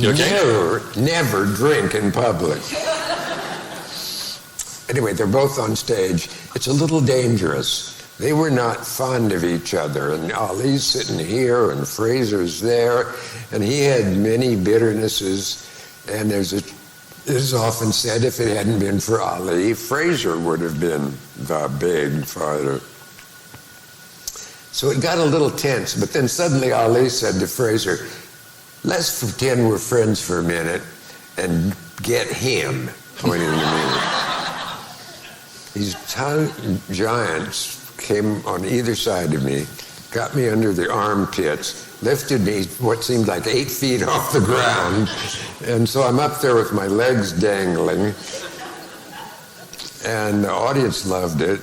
You okay? Never drink in public. Anyway, they're both on stage. It's a little dangerous. They were not fond of each other, and Ali's sitting here and Fraser's there, and he had many bitternesses, and it is often said if it hadn't been for Ali, Fraser would have been the big fighter. So it got a little tense, but then suddenly Ali said to Fraser, let's pretend we're friends for a minute and get him, pointing to me. These giants came on either side of me, got me under the armpits, lifted me what seemed like 8 feet off the ground, and so I'm up there with my legs dangling, and the audience loved it,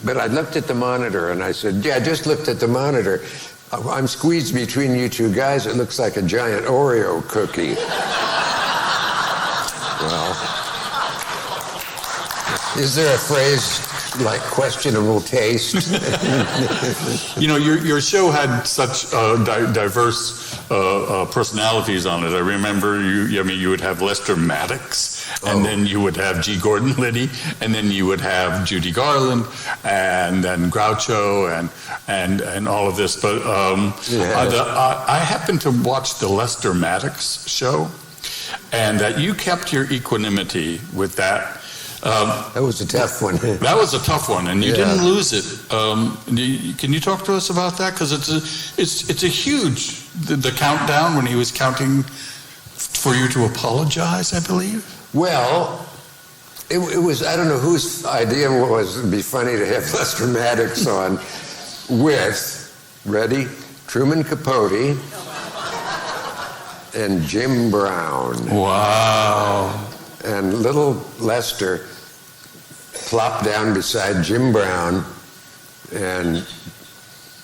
but I looked at the monitor and I said, yeah, I just looked at the monitor. I'm squeezed between you two guys. It looks like a giant Oreo cookie. Well, is there a phrase like questionable taste? You know, your show had such diverse personalities on it. I remember you would have Lester Maddox, and then you would have G. Gordon Liddy, and then you would have Judy Garland, and then Groucho, and all of this. But I happened to watch the Lester Maddox show, and that you kept your equanimity with that. That was a tough one. That was a tough one, and you didn't lose it. Can you talk to us about that? Because it's a huge the countdown when he was counting for you to apologize, I believe. Well, it was, I don't know whose idea it was. It'd be funny to have Lester Maddox on with, ready, Truman Capote and Jim Brown. Wow. And little Lester plopped down beside Jim Brown and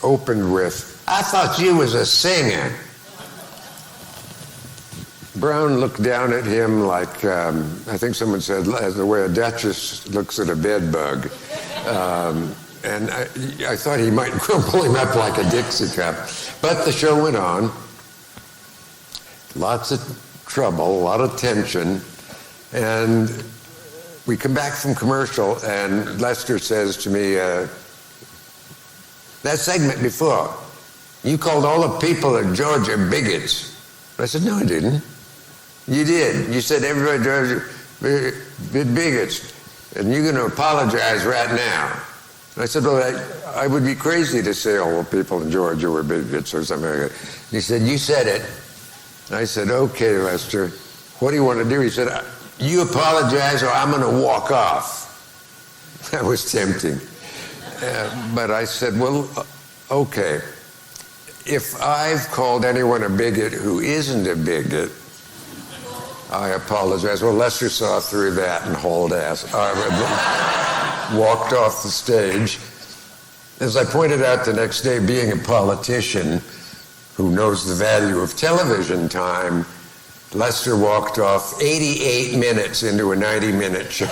opened with, I thought you was a singer. Brown looked down at him like, I think someone said, the way a duchess looks at a bed bug. And I thought he might crumple him up like a Dixie cup. But the show went on. Lots of trouble, a lot of tension. And we come back from commercial, and Lester says to me, that segment before, you called all the people of Georgia bigots. I said, no, I didn't. You did. You said everybody in Georgia bigots, and you're going to apologize right now. And I said, well, I would be crazy to say all the people in Georgia were bigots or something like that. And he said, you said it. And I said, okay, Lester, what do you want to do? He said, you apologize or I'm going to walk off. That was tempting. But I said, well, okay. If I've called anyone a bigot who isn't a bigot, I apologize. Well, Lester saw through that and hauled ass. Walked off the stage. As I pointed out the next day, being a politician who knows the value of television time, Lester walked off 88 minutes into a 90-minute show.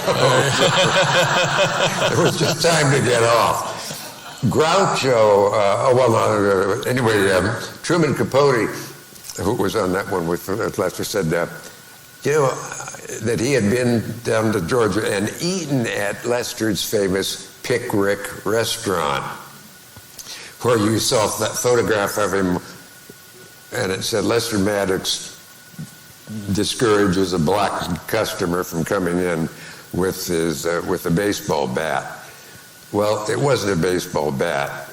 It was just time to get off. Groucho, Truman Capote, who was on that one with Lester, said, that he had been down to Georgia and eaten at Lester's famous Pickwick restaurant, where you saw that photograph of him, and it said, Lester Maddox discourages a black customer from coming in with a baseball bat. Well, it wasn't a baseball bat.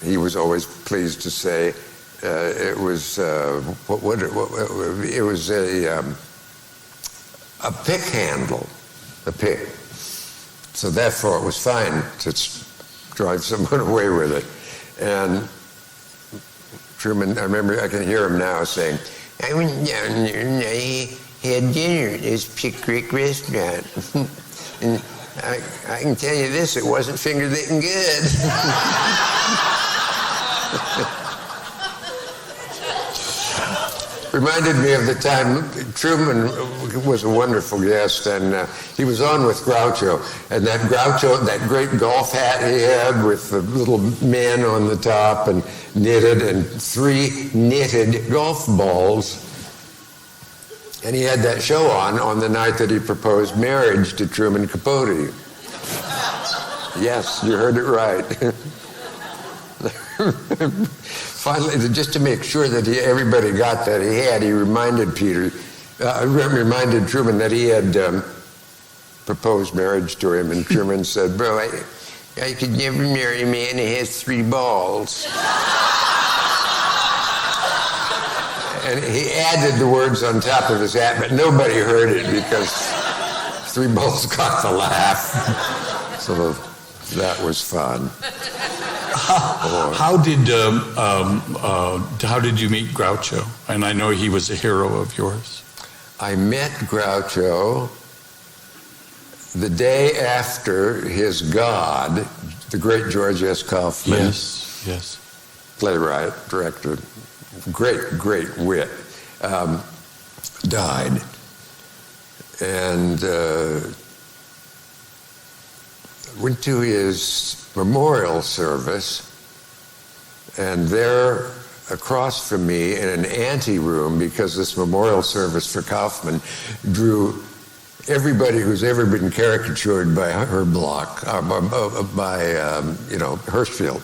He was always pleased to say it was a pick handle, a pick. So therefore, it was fine to drive someone away with it. And Truman, I remember, I can hear him now saying, I went down there and I had dinner at this Pickwick restaurant. And I can tell you this, it wasn't finger-licking good. Reminded me of the time Truman was a wonderful guest, and he was on with Groucho, and that great golf hat he had with the little men on the top and knitted, and 3 knitted golf balls. And he had that show on the night that he proposed marriage to Truman Capote. Yes, you heard it right. Finally, just to make sure that everybody got that he reminded Truman that he had proposed marriage to him, and Truman said, "Bro, I could never marry a man who has 3 balls. And he added the words on top of his hat, but nobody heard it because 3 balls got the laugh. So that was fun. How did you meet Groucho? And I know he was a hero of yours. I met Groucho the day after his God, the great George S. Kaufman. Yes. Playwright, director, great wit, died. And went to his memorial service, and there across from me in an anteroom, because this memorial service for Kaufman drew everybody who's ever been caricatured by Herb Bloch, by Hirschfeld,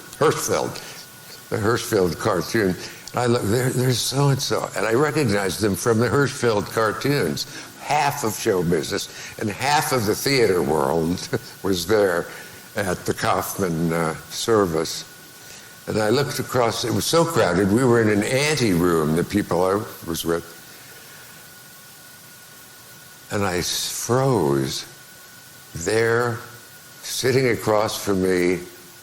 the Hirschfeld cartoon. I look, there's so-and-so, and I recognized them from the Hirschfeld cartoons. Half of show business and half of the theater world was there at the Kaufman service. And I looked across, it was so crowded, we were in an anteroom, the people I was with. And I froze. There, sitting across from me,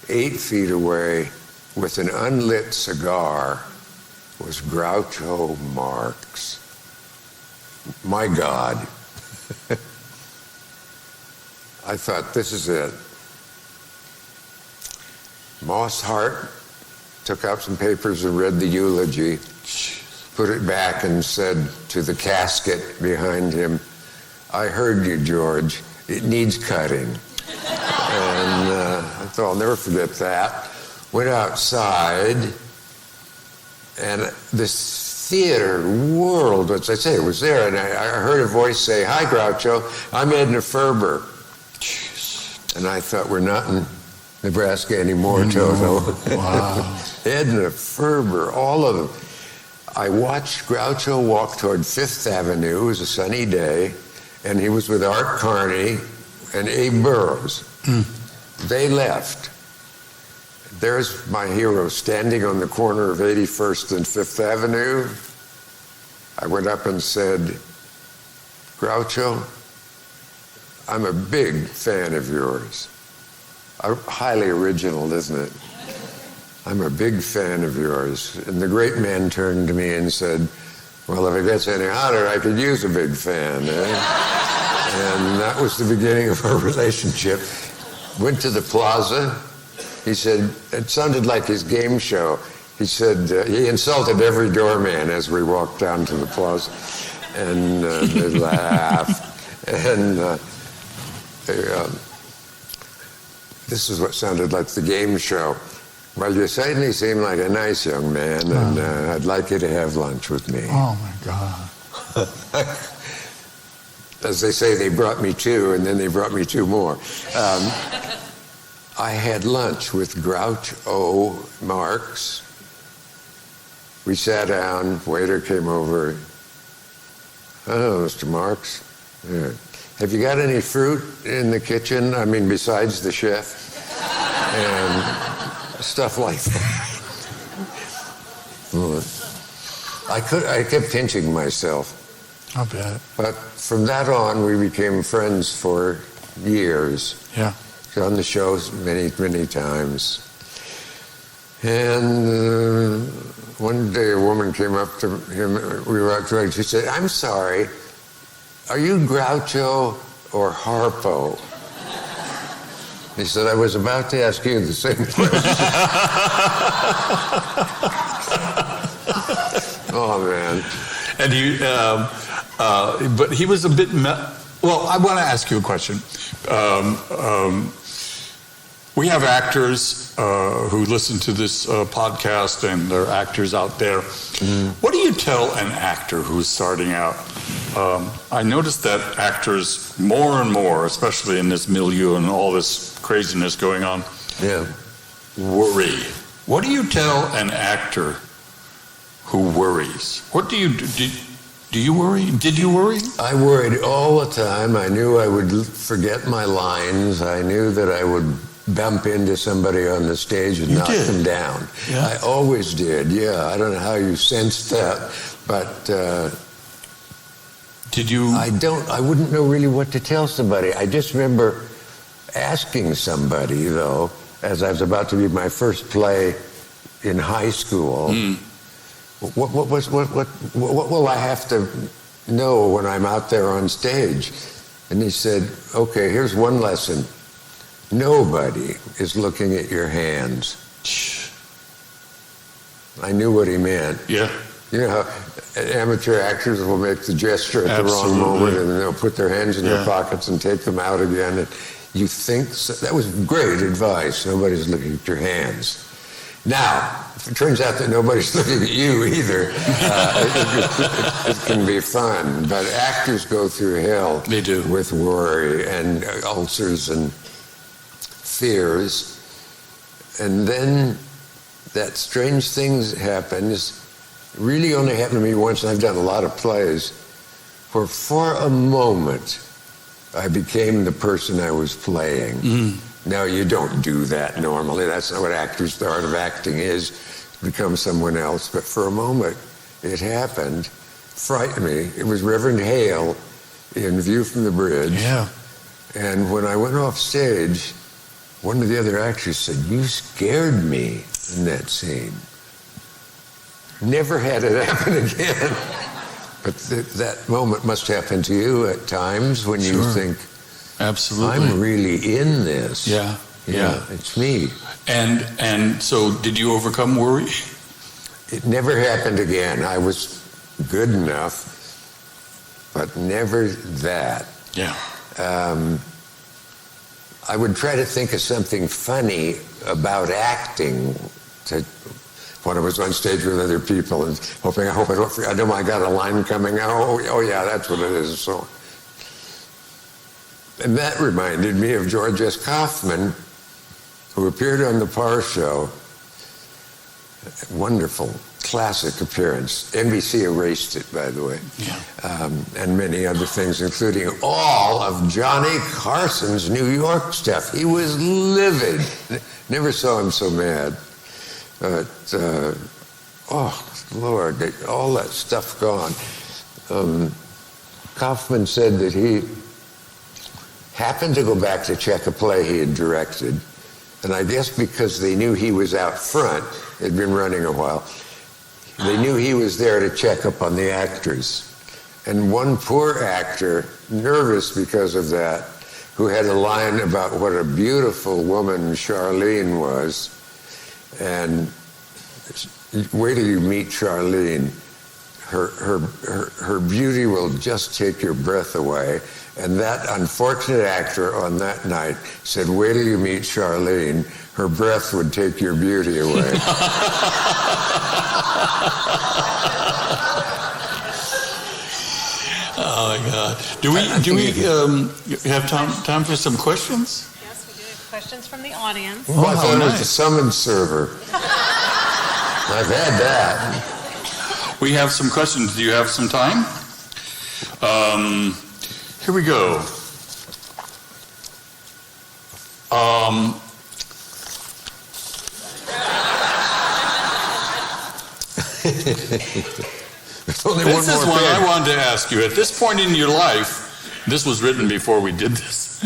8 feet away, with an unlit cigar, was Groucho Marx. My God. I thought, this is it. Moss Hart took out some papers and read the eulogy, put it back and said to the casket behind him, I heard you, George. It needs cutting. And I thought, I'll never forget that. Went outside, and this theater world, as I say, it was there, and I heard a voice say, hi, Groucho, I'm Edna Ferber. Jeez. And I thought, we're not in Nebraska anymore, Toto. Wow. Edna Ferber, all of them. I watched Groucho walk toward Fifth Avenue. It was a sunny day, and he was with Art Carney and Abe Burrows. They left. There's my hero standing on the corner of 81st and 5th Avenue. I went up and said, Groucho, I'm a big fan of yours. Highly original, isn't it? I'm a big fan of yours. And the great man turned to me and said, well, if it gets any hotter, I could use a big fan. And that was the beginning of our relationship. Went to the plaza. He said, it sounded like his game show. He said, he insulted every doorman as we walked down to the plaza. And they laughed. And this is what sounded like the game show. Well, you certainly seem like a nice young man, and I'd like you to have lunch with me. Oh, my God. As they say, they brought me 2, and then they brought me 2 more. I had lunch with Groucho Marx. We sat down, waiter came over. Hello, Mr. Marx. Yeah. Have you got any fruit in the kitchen? I mean, besides the chef? And stuff like that. I kept pinching myself. I bet. But from that on, we became friends for years. Yeah. On the shows many times. And one day a woman came up to him, we were out drinking, she said, I'm sorry, are you Groucho or Harpo? He said, I was about to ask you the same question. Oh, man. And he, but he was a bit, well, I want to ask you a question. We have actors who listen to this podcast, and there are actors out there. What do you tell an actor who's starting out? I noticed that actors more and more, especially in this milieu and all this craziness going on, worry. What do you tell an actor who worries? What do you do? Do you worry? Did you worry? I worried all the time. I knew I would forget my lines. I knew that I would bump into somebody on the stage and knock them down. Yeah. I always did, yeah. I don't know how you sensed that, but did you? I wouldn't know really what to tell somebody. I just remember asking somebody, though, as I was about to read my first play in high school, what will I have to know when I'm out there on stage? And he said, okay, here's one lesson. Nobody is looking at your hands. I knew what he meant. Yeah. You know how amateur actors will make the gesture at the wrong moment and they'll put their hands in their pockets and take them out again. And you think, that was great advice. Nobody's looking at your hands. Now, if it turns out that nobody's looking at you either, it can be fun. But actors go through hell. They do. With worry and ulcers and fears. And then that strange things happens. Really only happened to me once, and I've done a lot of plays, where for a moment I became the person I was playing. Now, you don't do that normally. That's not what actors, the art of acting is, become someone else. But for a moment, it happened. Frightened me. It was Reverend Hale in View from the Bridge. Yeah. And when I went off stage, one of the other actors said, "You scared me in that scene." Never had it happen again. But that moment must happen to you at times when you think, absolutely, I'm really in this. Yeah. It's me. And so did you overcome worry? It never happened again. I was good enough, but never that. Yeah. I would try to think of something funny about acting when I was on stage with other people and I hope I don't forget. I know I got a line coming out. Oh yeah, that's what it is. So, and that reminded me of George S. Kaufman, who appeared on the Parr Show. Wonderful, classic appearance. NBC erased it, by the way. Yeah. And many other things, including all of Johnny Carson's New York stuff. He was livid. Never saw him so mad. But, oh, Lord, all that stuff gone. Kaufman said that he happened to go back to check a play he had directed. And I guess because they knew he was out front, it had been running a while, they knew he was there to check up on the actors. And one poor actor, nervous because of that, who had a line about what a beautiful woman Charlene was, and wait till you meet Charlene. Her beauty will just take your breath away. And that unfortunate actor on that night said, wait till you meet Charlene. Her breath would take your beauty away. Oh my God! Do we have time for some questions? Yes, we do have questions from the audience. Oh, I thought it was the summons server. I've had that. We have some questions. Do you have some time? Here we go. There's only this one is more one page. I wanted to ask you. At this point in your life, this was written before we did this.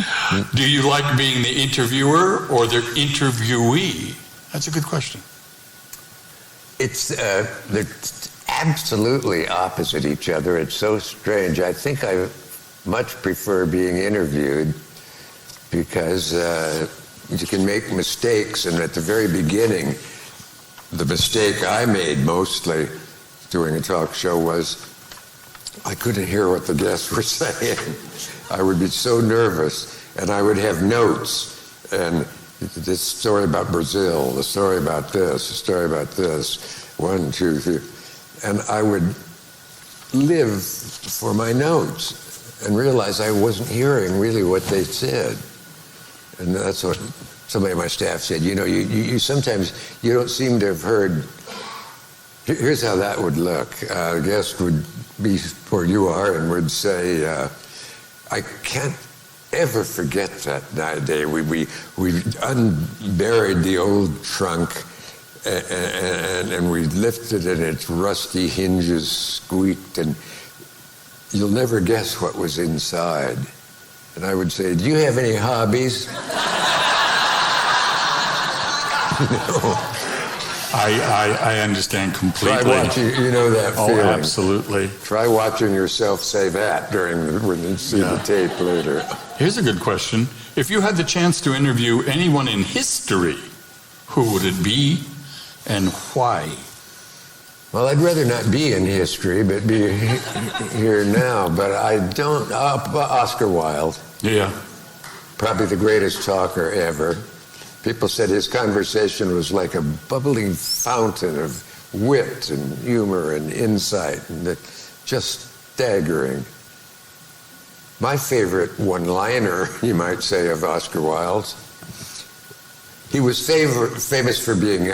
Do you like being the interviewer or the interviewee? That's a good question. They're absolutely opposite each other. It's so strange. I think I much prefer being interviewed because you can make mistakes, and at the very beginning, the mistake I made mostly doing a talk show was I couldn't hear what the guests were saying. I would be so nervous, and I would have notes, and this story about Brazil, the story about this, the story about this, 1, 2, 3, and I would live for my notes and realize I wasn't hearing really what they said. And that's what somebody on my staff said. You know, you sometimes, you don't seem to have heard. Here's how that would look. A guest would be where you are and would say, I can't ever forget that day. We unburied the old trunk and we lifted it and its rusty hinges squeaked, and you'll never guess what was inside. And I would say, do you have any hobbies? No. I understand completely. Try watching, you know that feeling. Oh, absolutely. Try watching yourself say that when you see the tape later. Here's a good question. If you had the chance to interview anyone in history, who would it be and why? Well, I'd rather not be in history, but be here now. But I don't. Oscar Wilde. Yeah. Probably the greatest talker ever. People said his conversation was like a bubbling fountain of wit and humor and insight, and just staggering. My favorite one-liner, you might say, of Oscar Wilde's, he was famous for being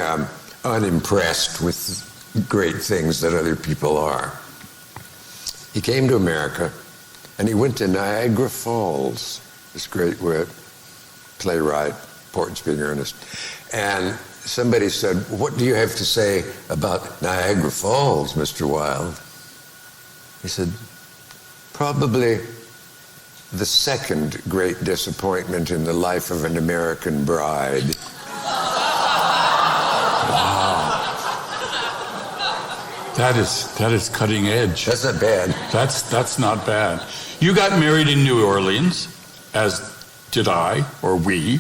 unimpressed with great things that other people are. He came to America, and he went to Niagara Falls, this great wit, playwright, important being earnest. And somebody said, what do you have to say about Niagara Falls, Mr. Wilde? He said, probably the second great disappointment in the life of an American bride. Wow. That is cutting edge. That's not bad. That's not bad. You got married in New Orleans, as did I, or we.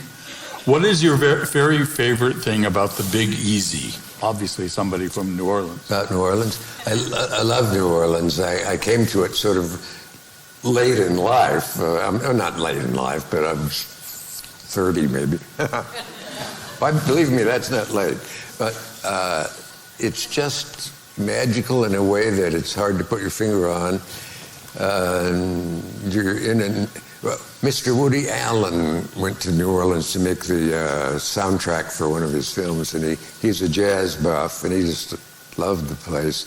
What is your very favorite thing about the Big Easy? Obviously, somebody from New Orleans. About New Orleans? I love New Orleans. I came to it sort of late in life. I'm not late in life, but I'm 30 maybe. Believe me, that's not late. But it's just magical in a way that it's hard to put your finger on. You're in Mr. Woody Allen went to New Orleans to make the soundtrack for one of his films, and he's a jazz buff, and he just loved the place.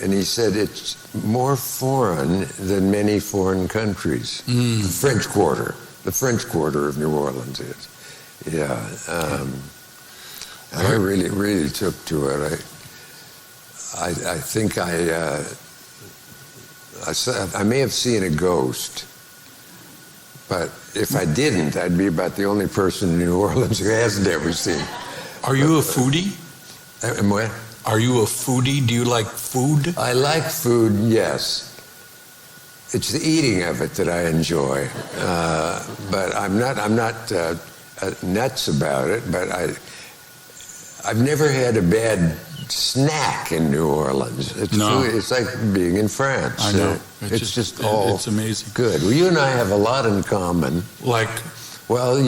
And he said it's more foreign than many foreign countries. The French Quarter of New Orleans is. Yeah. I really, really took to it. I think I may have seen a ghost. But if I didn't, I'd be about the only person in New Orleans who hasn't ever seen. Are you a foodie? Am what? Are you a foodie? Do you like food? I like food, yes. It's the eating of it that I enjoy. But I'm not nuts about it. But I've never had a bad snack in New Orleans. It's like being in France. I know. It's just it's amazing. Good. Well, you and I have a lot in common. Like? Well,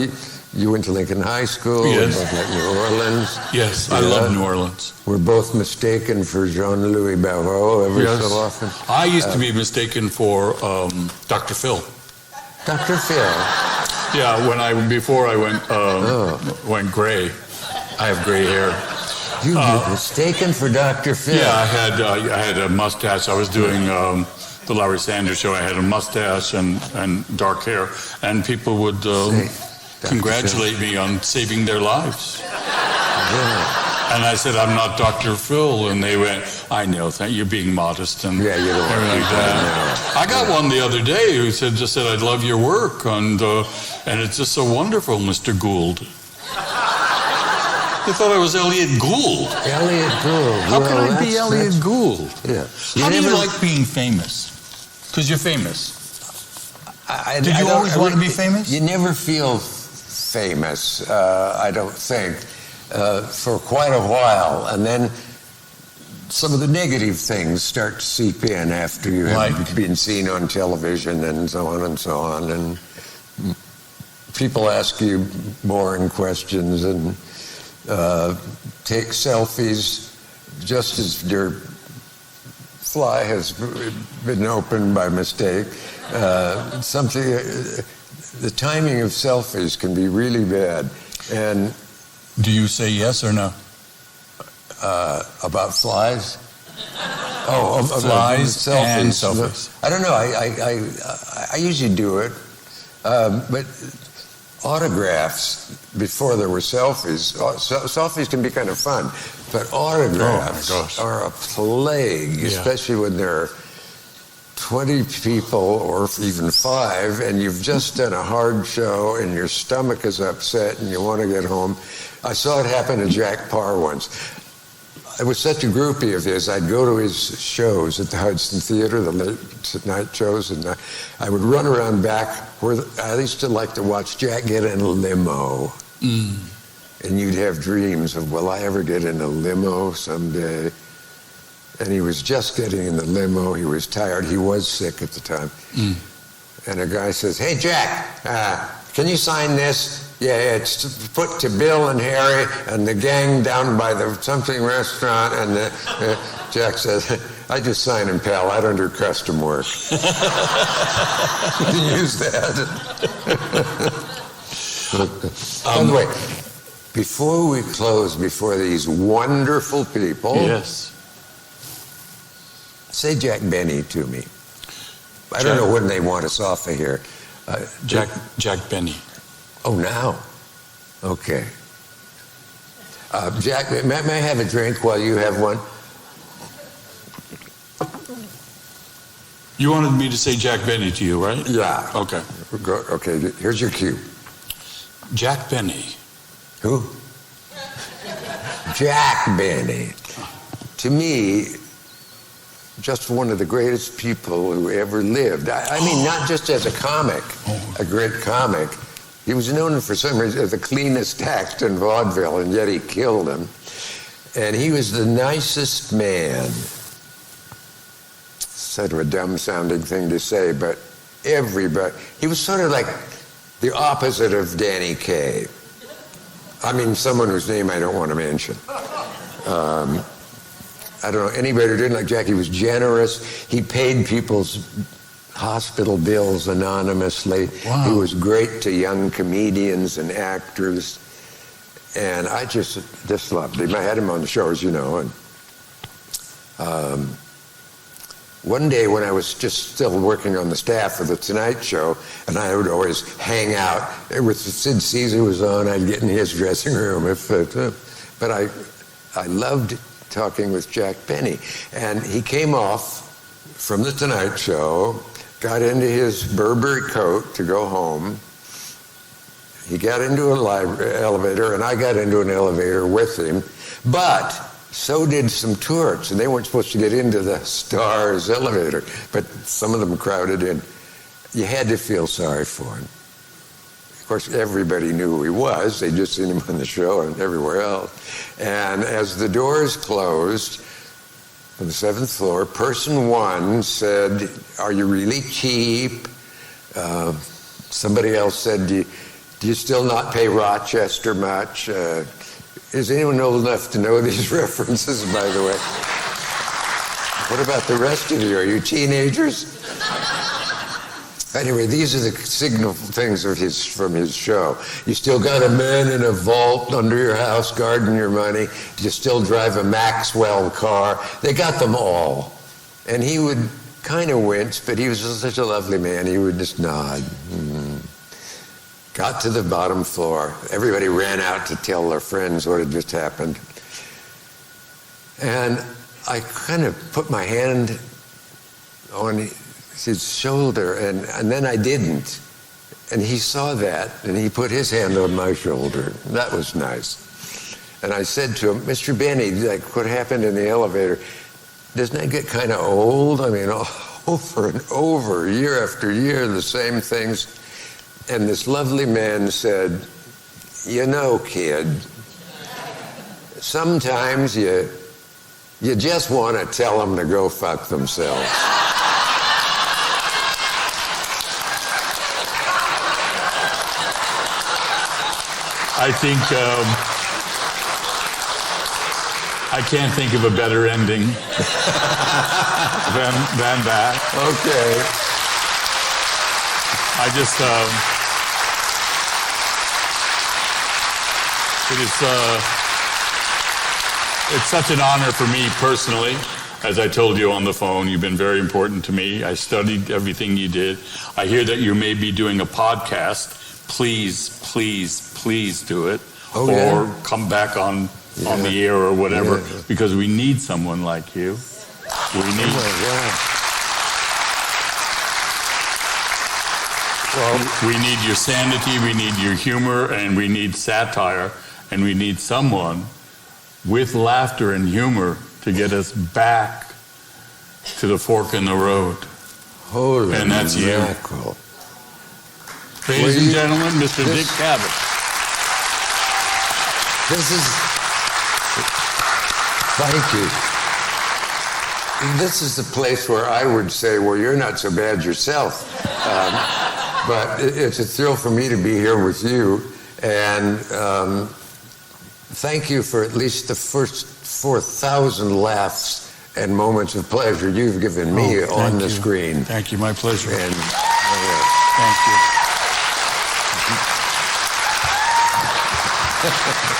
you went to Lincoln High School. Yes. We both like New Orleans. Yes, I love New Orleans. We're both mistaken for Jean-Louis Barrault every so often. I used to be mistaken for Dr. Phil. Dr. Phil? Yeah, before I went gray. I have gray hair. You were mistaken for Dr. Phil? Yeah, I had a mustache. I was doing the Larry Sanders Show. I had a mustache and dark hair, and people would congratulate me on saving their lives. Yeah. And I said, I'm not Dr. Phil, and they went, I know, you're being modest and everything like that. I got one the other day who just said, I love your work, and it's just so wonderful, Mr. Gould. They thought I was Elliot Gould. Elliot Gould. How can I be Elliot Gould? Yeah. How do you like being famous? Because you're famous. Did you always want to be famous? You never feel famous, I don't think, for quite a while. And then some of the negative things start to seep in after you have been seen on television and so on and so on. And people ask you boring questions and take selfies just as your fly has been opened by mistake. The timing of selfies can be really bad. And do you say yes or no? About flies? Flies and selfies. I don't know. I usually do it. But autographs, before there were selfies, selfies can be kind of fun, but autographs are a plague, especially when there are 20 people or even 5, and you've just done a hard show and your stomach is upset and you want to get home. I saw it happen to Jack Parr once. I was such a groupie of his, I'd go to his shows at the Hudson Theater, the late night shows, and I would run around back where I used to like to watch Jack get in a limo. And you'd have dreams of, will I ever get in a limo someday? And he was just getting in the limo. He was tired. He was sick at the time. And a guy says, hey, Jack, can you sign this? Yeah, it's put to Bill and Harry and the gang down by the something restaurant. And Jack says, I just sign them, pal. I don't do custom work. Use that. By the way, before we close, before these wonderful people, say Jack Benny to me. I don't know when they want us off of here. Jack Benny. Oh, now? Okay. Jack, may I have a drink while you have one? You wanted me to say Jack Benny to you, right? Yeah. Okay. Okay, here's your cue. Jack Benny. Who? Jack Benny. To me, just one of the greatest people who ever lived. I mean, not just as a comic, a great comic. He was known for some reason as the cleanest act in vaudeville, and yet he killed him. And he was the nicest man. Sort of a dumb-sounding thing to say, but everybody... He was sort of like the opposite of Danny Kaye. I mean, someone whose name I don't want to mention. I don't know, anybody who didn't like Jack, he was generous. He paid people's hospital bills anonymously. Wow. He was great to young comedians and actors. And I just loved him. I had him on the show, as you know. And one day when I was just still working on the staff of The Tonight Show, and I would always hang out with Sid Caesar was on, I'd get in his dressing room. But I loved talking with Jack Benny. And he came off from The Tonight Show, got into his Burberry coat to go home. He got into an elevator, and I got into an elevator with him. But so did some tourists, and they weren't supposed to get into the Stars elevator, but some of them crowded in. You had to feel sorry for him. Of course, everybody knew who he was. They'd just seen him on the show and everywhere else. And as the doors closed on the 7th floor, person 1 said, are you really cheap? Somebody else said, do you still not pay Rochester much? Is anyone old enough to know these references, by the way? What about the rest of you? Are you teenagers? Anyway, these are the signal things from his show. You still got a man in a vault under your house guarding your money. You still drive a Maxwell car. They got them all. And he would kind of wince, but he was just such a lovely man. He would just nod. Got to the bottom floor. Everybody ran out to tell their friends what had just happened. And I kind of put my hand on his shoulder, and then I didn't. And he saw that, and he put his hand on my shoulder. That was nice. And I said to him, Mr. Benny, like what happened in the elevator, doesn't that get kind of old? I mean, over and over, year after year, the same things. And this lovely man said, you know, kid, sometimes you just want to tell them to go fuck themselves. I think I can't think of a better ending than that. Okay. I just it's such an honor for me personally, As I told you on the phone, you've been very important to me. I studied everything you did. I hear that you may be doing a podcast. Please, please, please do it. Oh, or yeah. come back on the air or whatever, because we need someone like you. We need. Well, we need your sanity, we need your humor, and we need satire, and we need someone with laughter and humor to get us back to the fork in the road. Holy and that's mackerel. You. Ladies and gentlemen, Mr. Dick Cavett. Thank you. This is the place where I would say, well, you're not so bad yourself. But it's a thrill for me to be here with you. And thank you for at least the first 4,000 laughs and moments of pleasure you've given me on the screen. Thank you, my pleasure. And, thank you.